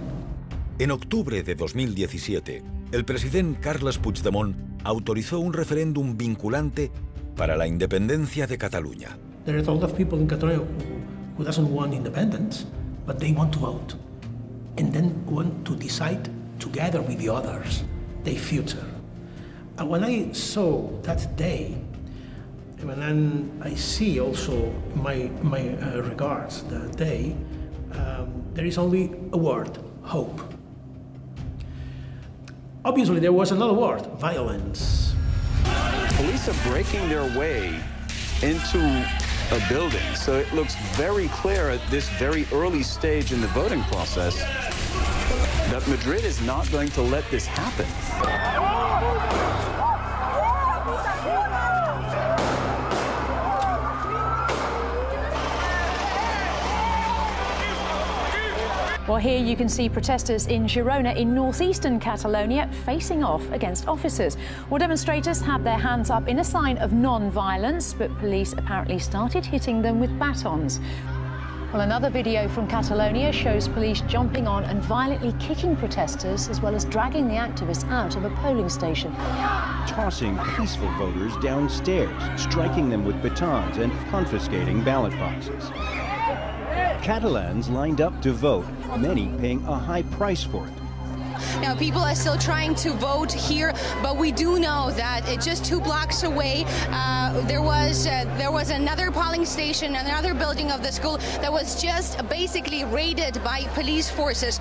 En octubre de 2017, el presidente Carles Puigdemont autorizó un referéndum vinculante para la independencia de Cataluña. There are a lot of people in Catalonia who doesn't want independence, but they want to vote and then want to decide together with the others their future. And when I saw that day, and then I see also my regards that day, there is only a word: hope. Obviously, there was another word: violence. Police are breaking their way into a building, so it looks very clear at this very early stage in the voting process that Madrid is not going to let this happen. Well, here you can see protesters in Girona in northeastern Catalonia facing off against officers. Well, demonstrators had their hands up in a sign of non-violence, but police apparently started hitting them with batons. Well, another video from Catalonia shows police jumping on and violently kicking protesters, as well as dragging the activists out of a polling station. Tossing peaceful voters downstairs, striking them with batons and confiscating ballot boxes. Catalans lined up to vote, many paying a high price for it. Now, people are still trying to vote here, but we do know that just 2 blocks away, there was another polling station, another building of the school that was just basically raided by police forces.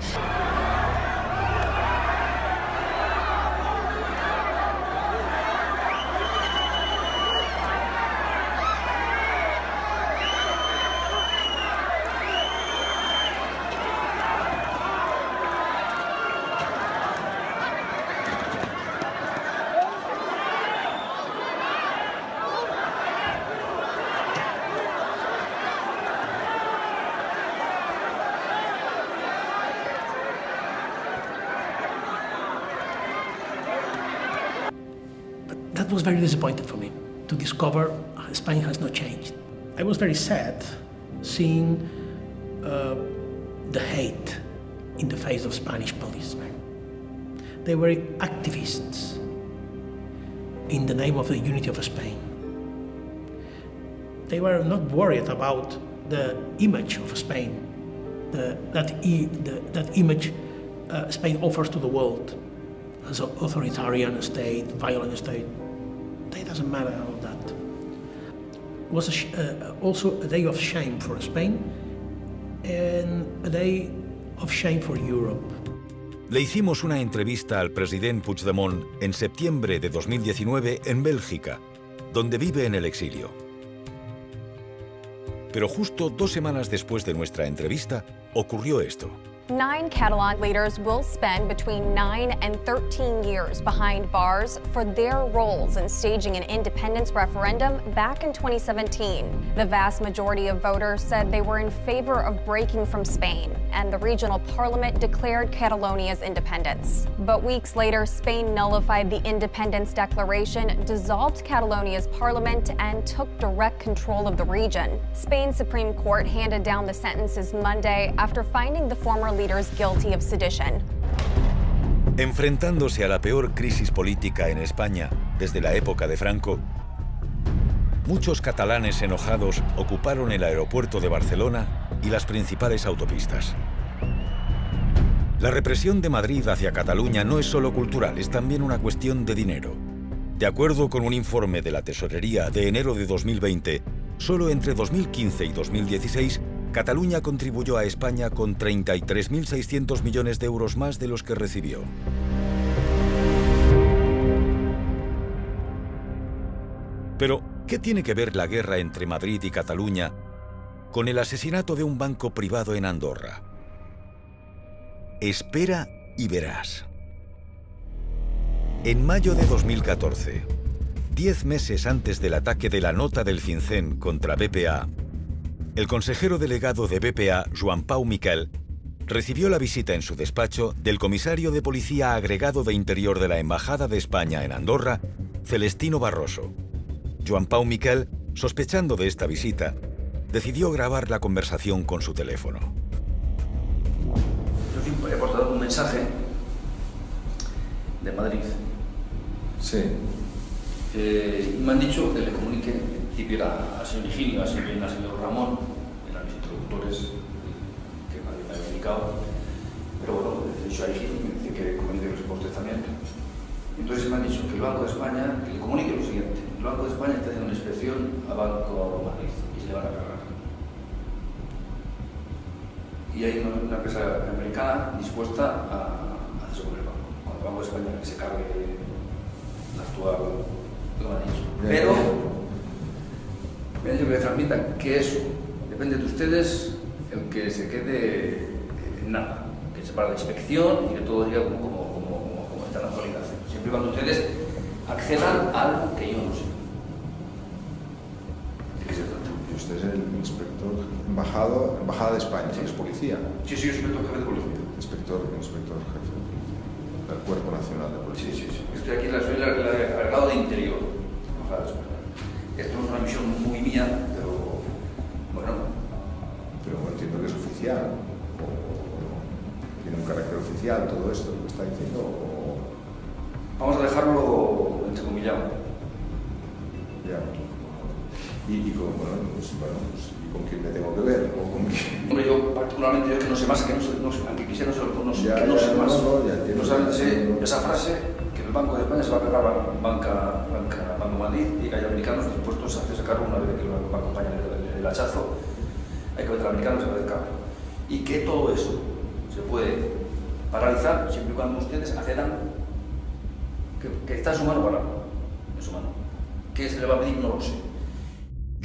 That was very disappointing for me, to discover Spain has not changed. I was very sad seeing the hate in the face of Spanish policemen. They were activists in the name of the unity of Spain. They were not worried about the image of Spain, that image Spain offers to the world as an authoritarian state, violent state. It doesn't matter all that. It was also a day of shame for Spain and a day of shame for Europe. Le hicimos una entrevista al presidente Puigdemont en septiembre de 2019 en Bélgica, donde vive en el exilio. Pero justo 2 semanas después de nuestra entrevista, ocurrió esto. 9 Catalan leaders will spend between 9 and 13 years behind bars for their roles in staging an independence referendum back in 2017. The vast majority of voters said they were in favor of breaking from Spain, and the regional parliament declared Catalonia's independence. But weeks later, Spain nullified the independence declaration, dissolved Catalonia's parliament, and took direct control of the region. Spain's Supreme Court handed down the sentences Monday after finding the former leaders guilty of sedition. Enfrentándose a la peor crisis política en España desde la época de Franco, muchos catalanes enojados ocuparon el aeropuerto de Barcelona y las principales autopistas. La represión de Madrid hacia Cataluña no es solo cultural, es también una cuestión de dinero. De acuerdo con un informe de la Tesorería de enero de 2020, solo entre 2015 y 2016, Cataluña contribuyó a España con 33.600 millones de euros más de los que recibió. Pero, ¿qué tiene que ver la guerra entre Madrid y Cataluña con el asesinato de un banco privado en Andorra? Espera y verás. En mayo de 2014, 10 meses antes del ataque de la nota del FinCEN contra BPA, el consejero delegado de BPA, Joan Pau Miquel, recibió la visita en su despacho del comisario de Policía Agregado de Interior de la Embajada de España en Andorra, Celestino Barroso. Joan Pau Miquel, sospechando de esta visita, decidió grabar la conversación con su teléfono. Yo he aportado un mensaje de Madrid. Sí. Me han dicho que le comunique, en principio era al señor Higinio, al señor Ramón, eran los introductores que me habían indicado, pero bueno, he dicho a Higinio y me dice que comunique los reportes también. Entonces me han dicho que el Banco de España, que le comunique lo siguiente: el Banco de España está haciendo una inspección a Banco Madrid y se le van a cargar. Y hay una empresa americana dispuesta a hacerse con el banco. Cuando el Banco de España se cargue la actual, lo han dicho. Pero me han dicho que le transmitan que eso depende de ustedes, el que se quede en nada, que se para la inspección y que todo siga como está en la actualidad. Siempre y cuando ustedes accedan al que yo no sé. ¿De qué se trata? Y usted es el inspector embajada de España, sí. Es policía. Sí, sí, yo soy inspector jefe de policía. Inspector jefe del Cuerpo Nacional de Policía. Sí, sí, sí. Estoy aquí, soy el encargado de Interior. Esto no es una misión muy mía, pero bueno. Pero bueno, oficial? ¿Tiene un carácter oficial todo esto que está diciendo? Vamos a dejarlo entrecomillado. Ya. ¿Y con quién me tengo que ver? ¿O con quién? Hombre, yo particularmente, yo que no sé más, que no sé, aunque quisiera no sé más. No solamente esa frase, que el Banco de España se va a pegar Banco Madrid y que hay americanos dispuestos a hacerse cargo una vez que el Banco de España le dé el hachazo. Hay que meter al americano y se va a hacer cargo. Y que todo eso se puede paralizar siempre y cuando ustedes accedan que está en su mano para en su mano. ¿Qué se le va a pedir? No lo sé.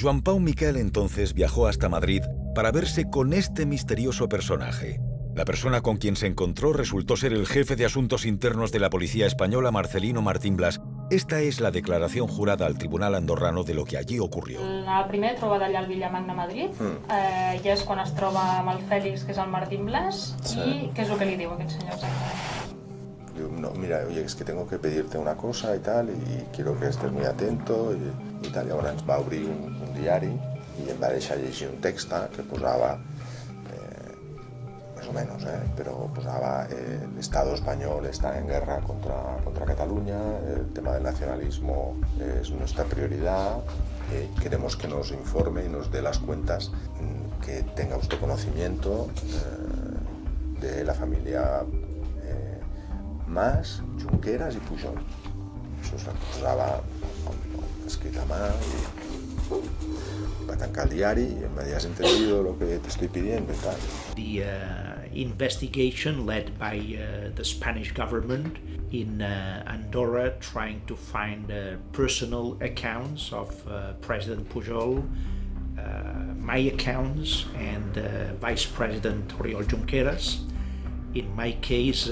Joan Pau Miquel entonces viajó hasta Madrid para verse con este misterioso personaje. La persona con quien se encontró resultó ser el jefe de Asuntos Internos de la Policía Española, Marcelino Martín Blas. Esta es la declaración jurada al tribunal andorrano de lo que allí ocurrió. La primera trobada allà al Villamagna, Madrid, ja és quan es troba amb el Fèlix, que és el Martín Blas, i què és el que li diu aquest senyor exactament? No, mira, oye, es que tengo que pedirte una cosa y tal, y quiero que estés muy atento y tal. I ahora ens va obrir un diari i em va deixar llegir un text que posava, más o menos, pero posava el Estado español está en guerra contra Cataluña, el tema del nacionalismo es nuestra prioridad, queremos que nos informe y nos dé las cuentas, que tenga usted conocimiento de la familia Mas, Junqueras y Pujol. Això se posava escrit a mà i va tancar el diari i em va dir, has entendido lo que te estoy pidiendo y tal. The investigation led by the Spanish government in Andorra trying to find personal accounts of President Pujol, my accounts and Vice President Oriol Junqueras. In my case,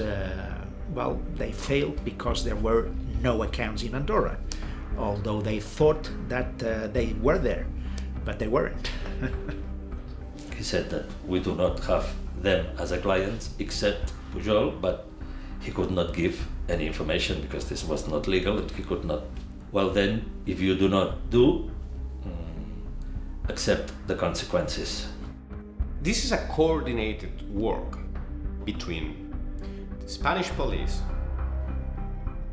well, they failed because there were no accounts in Andorra, although they thought that they were there, but they weren't. He said that we do not have them as a client except Pujol, but he could not give any information because this was not legal and he could not. Well then, if you do not do, accept the consequences. This is a coordinated work between the Spanish police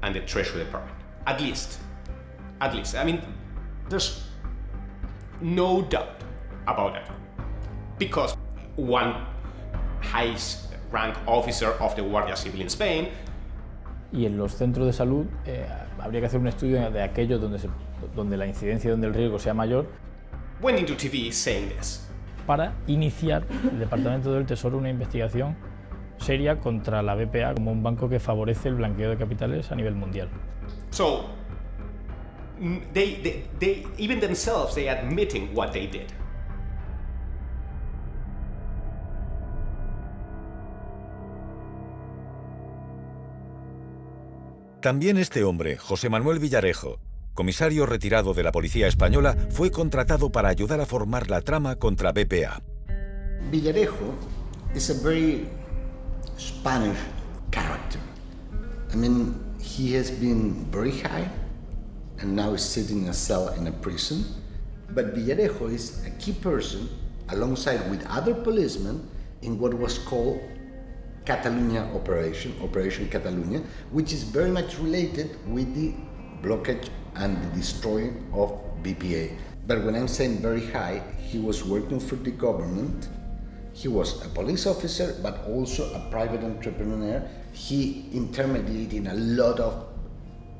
and the Treasury Department. At least. I mean, there's no doubt about that. Because one high-rank officer of the Guardia Civil in Spain. Y en los centros de salud habría que hacer un estudio de aquellos donde la incidencia y donde el riesgo sea mayor. Went into TV saying this. Para iniciar el Departamento del Tesoro una investigación seria contra la BPA como un banco que favorece el blanqueo de capitales a nivel mundial. So, they even themselves, they admitting what they did. También este hombre, José Manuel Villarejo, comisario retirado de la Policía Española, fue contratado para ayudar a formar la trama contra BPA. Villarejo is a very Spanish character. I mean, he has been very high and now is sitting in a cell in a prison. But Villarejo is a key person alongside with other policemen in what was called Catalunya Operation Catalunya, which is very much related with the blockage and the destroying of BPA. But when I'm saying very high, he was working for the government. He was a police officer, but also a private entrepreneur. He intermediated in a lot of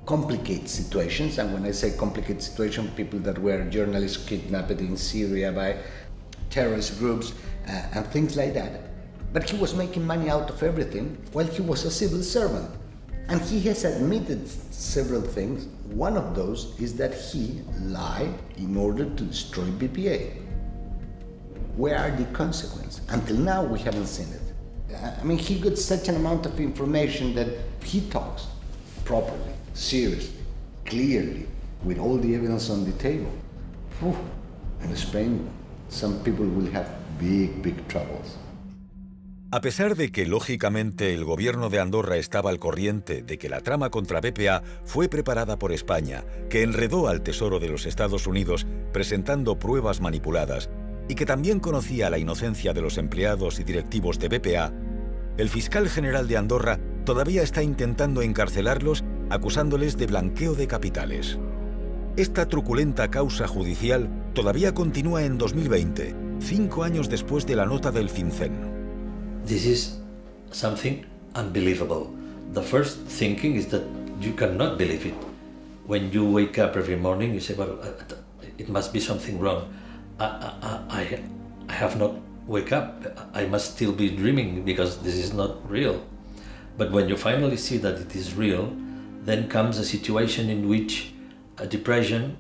complicated situations. And when I say complicated situations, people that were journalists kidnapped in Syria by terrorist groups and things like that. But he was making money out of everything while he was a civil servant. And he has admitted several things. One of those is that he lied in order to destroy BPA. Where are the consequences? Until now, we haven't seen it. I mean, he got such an amount of information that he talks properly, seriously, clearly, with all the evidence on the table. Whew. In Spain, some people will have big troubles. A pesar de que, lógicamente, el gobierno de Andorra estaba al corriente de que la trama contra BPA fue preparada por España, que enredó al Tesoro de los Estados Unidos presentando pruebas manipuladas, y que también conocía la inocencia de los empleados y directivos de BPA, el fiscal general de Andorra todavía está intentando encarcelarlos acusándoles de blanqueo de capitales. Esta truculenta causa judicial todavía continúa en 2020, 5 años después de la nota del FinCEN. This is something unbelievable. The first thinking is that you cannot believe it. When you wake up every morning, you say, well, it must be something wrong. I have not wake up. I must still be dreaming because this is not real. But when you finally see that it is real, then comes a situation in which a depression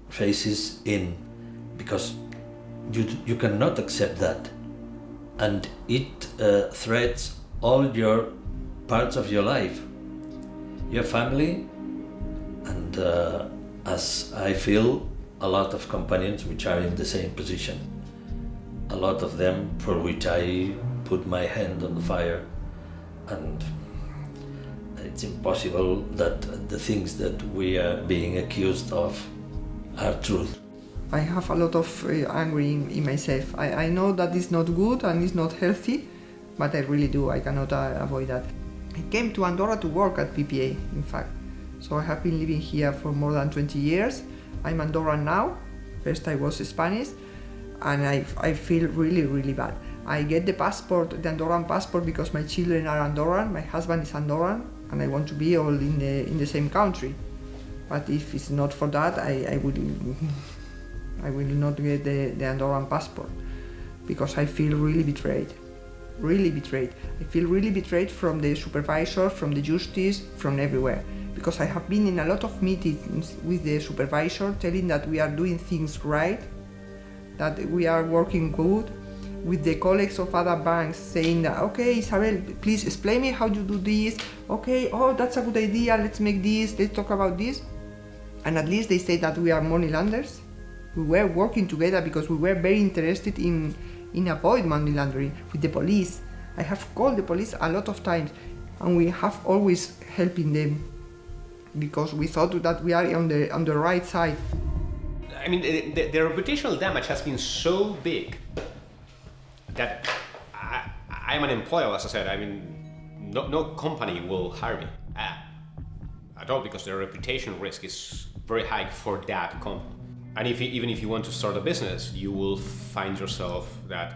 faces in, because you cannot accept that, and it threats all your parts of your life, your family, and as I feel a lot of companions which are in the same position, a lot of them for which I put my hand on the fire, and it's impossible that the things that we are being accused of are truth. I have a lot of anger in myself. I know that it's not good and it's not healthy, but I really do. I cannot avoid that. I came to Andorra to work at BPA, in fact. So I have been living here for more than 20 years. I'm Andorran now. First I was Spanish, and I feel really, really bad. I get the passport, the Andorran passport, because my children are Andorran, my husband is Andorran, and I want to be all in the same country. But if it's not for that, I will not get the Andorran passport, because I feel really betrayed. Really betrayed. I feel really betrayed from the supervisor, from the justice, from everywhere. Because I have been in a lot of meetings with the supervisor telling that we are doing things right, that we are working good, with the colleagues of other banks saying that, okay, Isabel, please explain me how you do this. Okay, oh, that's a good idea, let's make this, let's talk about this. And at least they say that we are money launderers. We were working together because we were very interested in avoid money laundering with the police. I have called the police a lot of times, and we have always helping them because we thought that we are on the right side. I mean, the reputational damage has been so big that I'm an employer, as I said. I mean, no company will hire me at all, because the reputation risk is very high for that company. And even if you want to start a business, you will find yourself that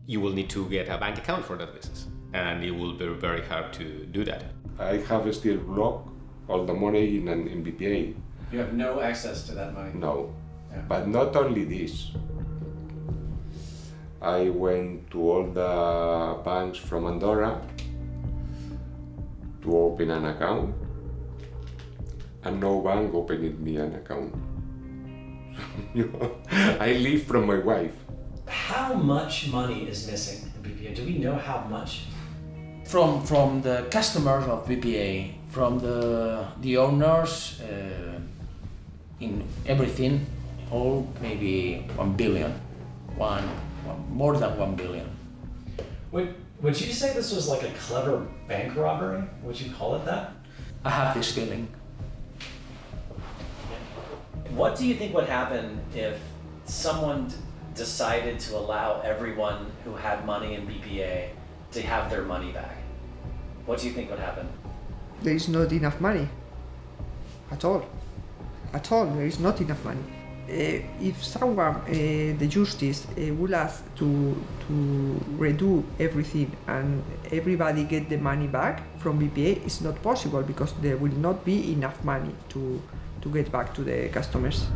you will need to get a bank account for that business, and it will be very hard to do that. I have still blocked all the money in BPA. You have no access to that money? No, yeah. But not only this. I went to all the banks from Andorra to open an account, and no bank opened me an account. I live from my wife. How much money is missing in BPA? Do we know how much? From the customers of BPA, from the owners, in everything, all maybe 1 billion, more than 1 billion. Would you say this was like a clever bank robbery? Would you call it that? I have this feeling. What do you think would happen if someone decided to allow everyone who had money in BPA to have their money back? What do you think would happen? There is not enough money. At all. At all, there is not enough money. If someone, the justice, will ask to redo everything and everybody get the money back from BPA, it's not possible, because there will not be enough money to get back to the customers.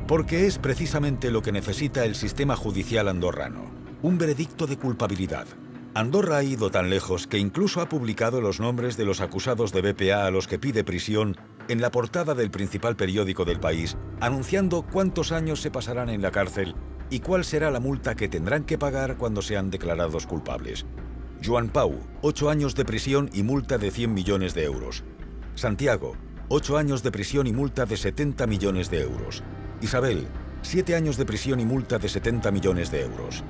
Porque es precisamente lo que necesita el sistema judicial andorrano, un veredicto de culpabilidad. Andorra ha ido tan lejos que incluso ha publicado los nombres de los acusados de BPA a los que pide prisión en la portada del principal periódico del país, anunciando cuántos años se pasarán en la cárcel y cuál será la multa que tendrán que pagar cuando sean declarados culpables. Joan Pau, 8 años de prisión y multa de 100 millones de euros. Santiago, 8 años de prisión y multa de 70 millones de euros. Isabel, 7 años de prisión y multa de 70 millones de euros.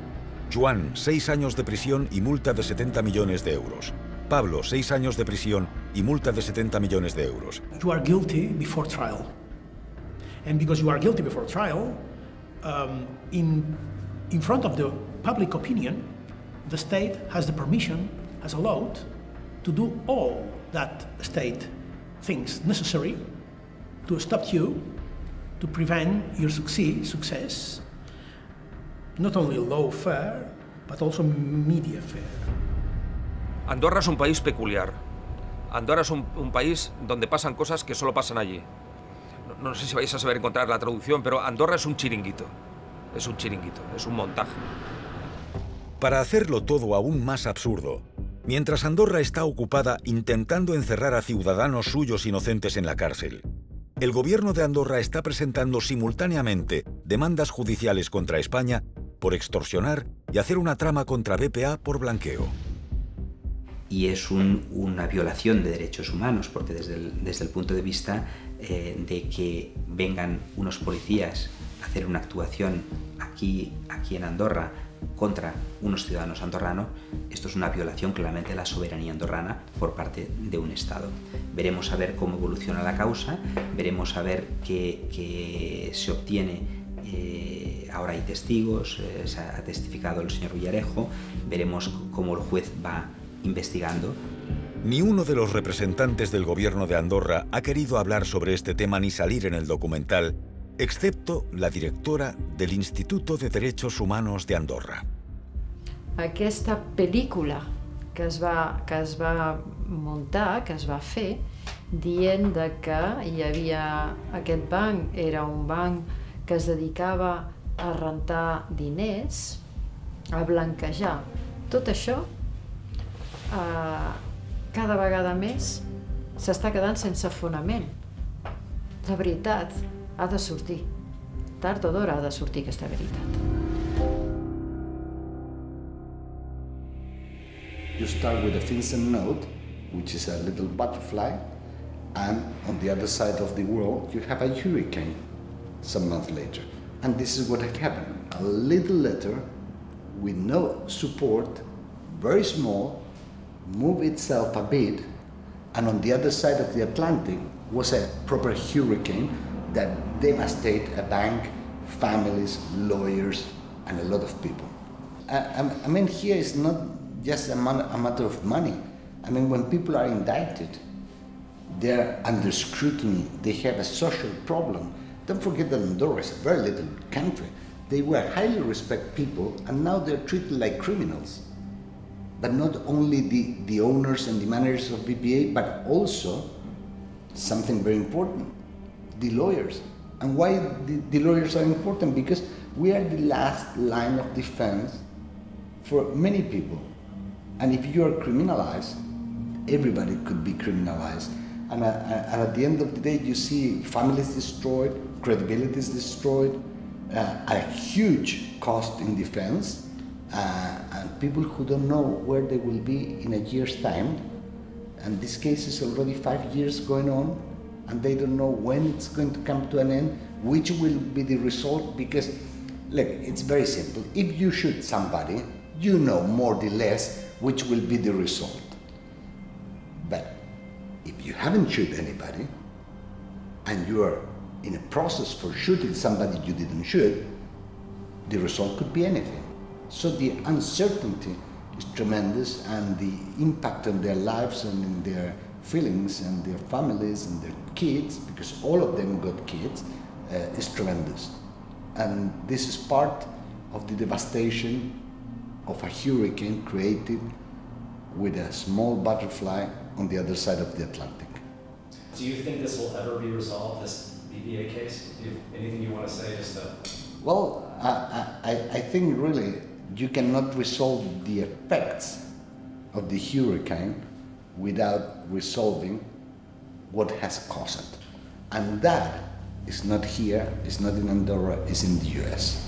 Joan, 6 años de prisión y multa de 70 millones de euros. Pablo, 6 años de prisión y multa de 70 millones de euros. You are guilty before trial. And because you are guilty before trial, in front of the public opinion, the state has the permission, has allowed to do all that the state thinks necessary to stop you, to prevent your success, not only lawfare, but also mediafare. Andorra es un país peculiar. Andorra es un país donde pasan cosas que solo pasan allí. No sé si vais a saber encontrar la traducción, pero Andorra es un chiringuito. Es un chiringuito, es un montaje. Para hacerlo todo aún más absurdo, mientras Andorra está ocupada intentando encerrar a ciudadanos suyos inocentes en la cárcel, el gobierno de Andorra está presentando simultáneamente demandas judiciales contra España por extorsionar y hacer una trama contra BPA por blanqueo. Y es una violación de derechos humanos, porque desde el punto de vista de que vengan unos policías a hacer una actuación aquí en Andorra contra unos ciudadanos andorranos, esto es una violación claramente de la soberanía andorrana por parte de un Estado. Veremos a ver cómo evoluciona la causa, veremos a ver qué se obtiene. Ahora hay testigos, ha testificado el señor Villarejo, veremos cómo el juez va investigando. Ni uno de los representantes del gobierno de Andorra ha querido hablar sobre este tema ni salir en el documental, excepto la directora del Instituto de Derechos Humanos de Andorra. Aquesta pel·lícula que es va muntar, que es va fer, dient que hi havia aquest banc, era un banc que es dedicava a rentar diners, a blanquejar. Tot això cada vegada més s'està quedant sense fonament. La veritat ha de sortir. Tard o d'hora ha de sortir aquesta veritat. You start with a FinCEN note, which is a little butterfly, and on the other side of the world you have a hurricane some months later. And this is what had happened. A little letter with no support, very small, moved itself a bit, and on the other side of the Atlantic was a proper hurricane that devastated a bank, families, lawyers, and a lot of people. I mean, here it's not just a matter of money. I mean, when people are indicted, they're under scrutiny, they have a social problem. Don't forget that Andorra is a very little country. They were highly respected people, and now they're treated like criminals. But not only the owners and the managers of BPA, but also something very important, the lawyers. And why the lawyers are important? Because we are the last line of defense for many people. And if you are criminalized, everybody could be criminalized. And at the end of the day, you see families destroyed, credibility is destroyed, a huge cost in defense, and people who don't know where they will be in a year's time. And this case is already 5 years going on, and they don't know when it's going to come to an end, which will be the result, because, look, it's very simple. If you shoot somebody, you know more or less which will be the result. But if you haven't shot anybody, and you are in a process for shooting somebody you didn't shoot, the result could be anything. So the uncertainty is tremendous, and the impact on their lives and in their feelings and their families and their kids, because all of them got kids, is tremendous. And this is part of the devastation of a hurricane created with a small butterfly on the other side of the Atlantic. Do you think this will ever be resolved, this BPA case? Anything you want to say? Well, I think really you cannot resolve the effects of the hurricane without resolving what has caused it. And that is not here, it's not in Andorra, it's in the US.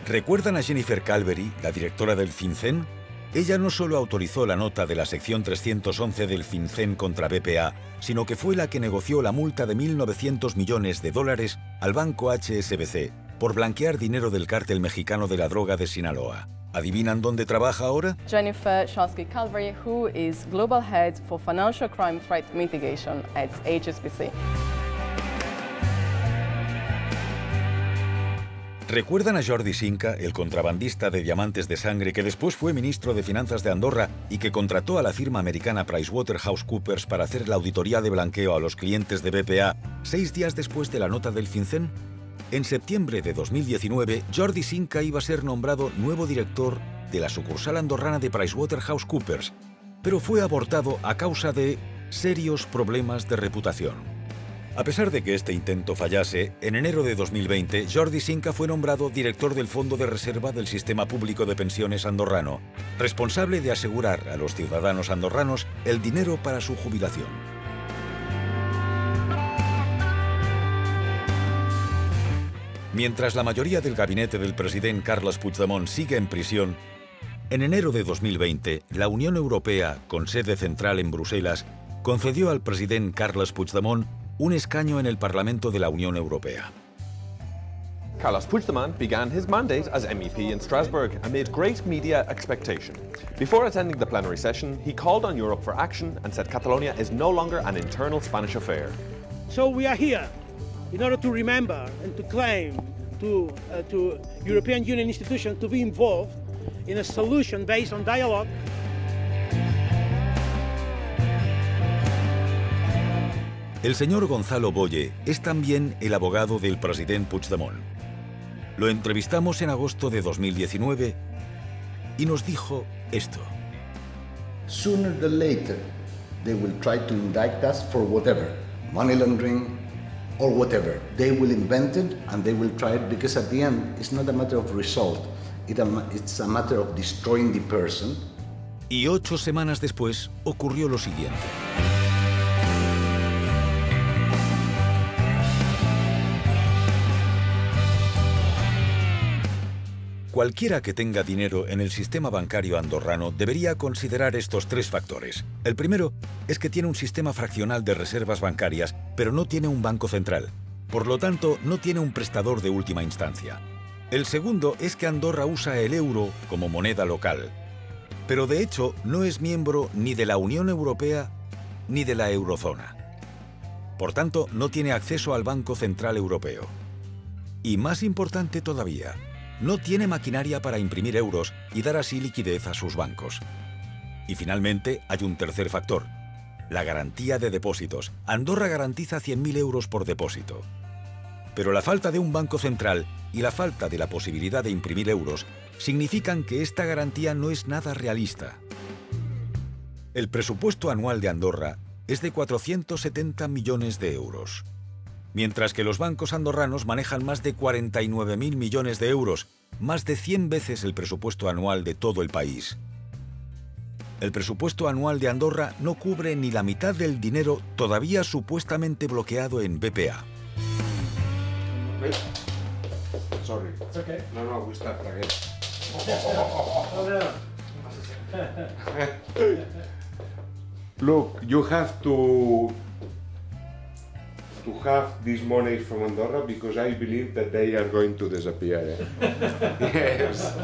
¿Recuerdan a Jennifer Calvery, la directora del FinCEN? Ella no solo autorizó la nota de la sección 311 del FinCEN contra BPA, sino que fue la que negoció la multa de 1.900 millones de dólares al banco HSBC por blanquear dinero del cártel mexicano de la droga de Sinaloa. ¿Adivinan dónde trabaja ahora? Jennifer Shonsky-Calvary, who is Global Head for Financial Crime Threat Mitigation at HSBC. ¿Recuerdan a Jordi Sinca, el contrabandista de diamantes de sangre que después fue ministro de Finanzas de Andorra y que contrató a la firma americana PricewaterhouseCoopers para hacer la auditoría de blanqueo a los clientes de BPA 6 días después de la nota del FinCEN? En septiembre de 2019, Jordi Sinca iba a ser nombrado nuevo director de la sucursal andorrana de PricewaterhouseCoopers, pero fue abortado a causa de serios problemas de reputación. A pesar de que este intento fallase, en enero de 2020, Jordi Sinca fue nombrado director del Fondo de Reserva del Sistema Público de Pensiones andorrano, responsable de asegurar a los ciudadanos andorranos el dinero para su jubilación. Mientras la mayoría del gabinete del presidente Carles Puigdemont sigue en prisión, en enero de 2020, la Unión Europea, con sede central en Bruselas, concedió al presidente Carles Puigdemont un escaño en el Parlamento de la Unión Europea. Carles Puigdemont began his mandate as MEP in Strasbourg amid great media expectation. Before attending the plenary session, he called on Europe for action and said Catalonia is no longer an internal Spanish affair. So we are here in order to remember and to claim to European Union institutions to be involved in a solution based on dialogue. El señor Gonzalo Boye es también el abogado del presidente Puigdemont. Lo entrevistamos en agosto de 2019 y nos dijo esto. Sooner than later, they will try to indict us for whatever, money laundering, or whatever. They will invent it and they will try it because at the end it's not a matter of result, it's a matter of destroying the person. Y 8 semanas después ocurrió lo siguiente. Cualquiera que tenga dinero en el sistema bancario andorrano debería considerar estos 3 factores. El primero es que tiene un sistema fraccional de reservas bancarias, pero no tiene un banco central. Por lo tanto, no tiene un prestador de última instancia. El segundo es que Andorra usa el euro como moneda local. Pero de hecho, no es miembro ni de la Unión Europea ni de la Eurozona. Por tanto, no tiene acceso al Banco Central Europeo. Y más importante todavía, no tiene maquinaria para imprimir euros y dar así liquidez a sus bancos. Y finalmente hay un tercer factor, la garantía de depósitos. Andorra garantiza 100.000 euros por depósito. Pero la falta de un banco central y la falta de la posibilidad de imprimir euros significan que esta garantía no es nada realista. El presupuesto anual de Andorra es de 470 millones de euros. Mientras que los bancos andorranos manejan más de 49.000 millones de euros, más de 100 veces el presupuesto anual de todo el país. El presupuesto anual de Andorra no cubre ni la mitad del dinero todavía supuestamente bloqueado en BPA. Sorry. It's okay. No, we start again. Look, you have to have this money from Andorra because I believe that they are going to disappear. Yes.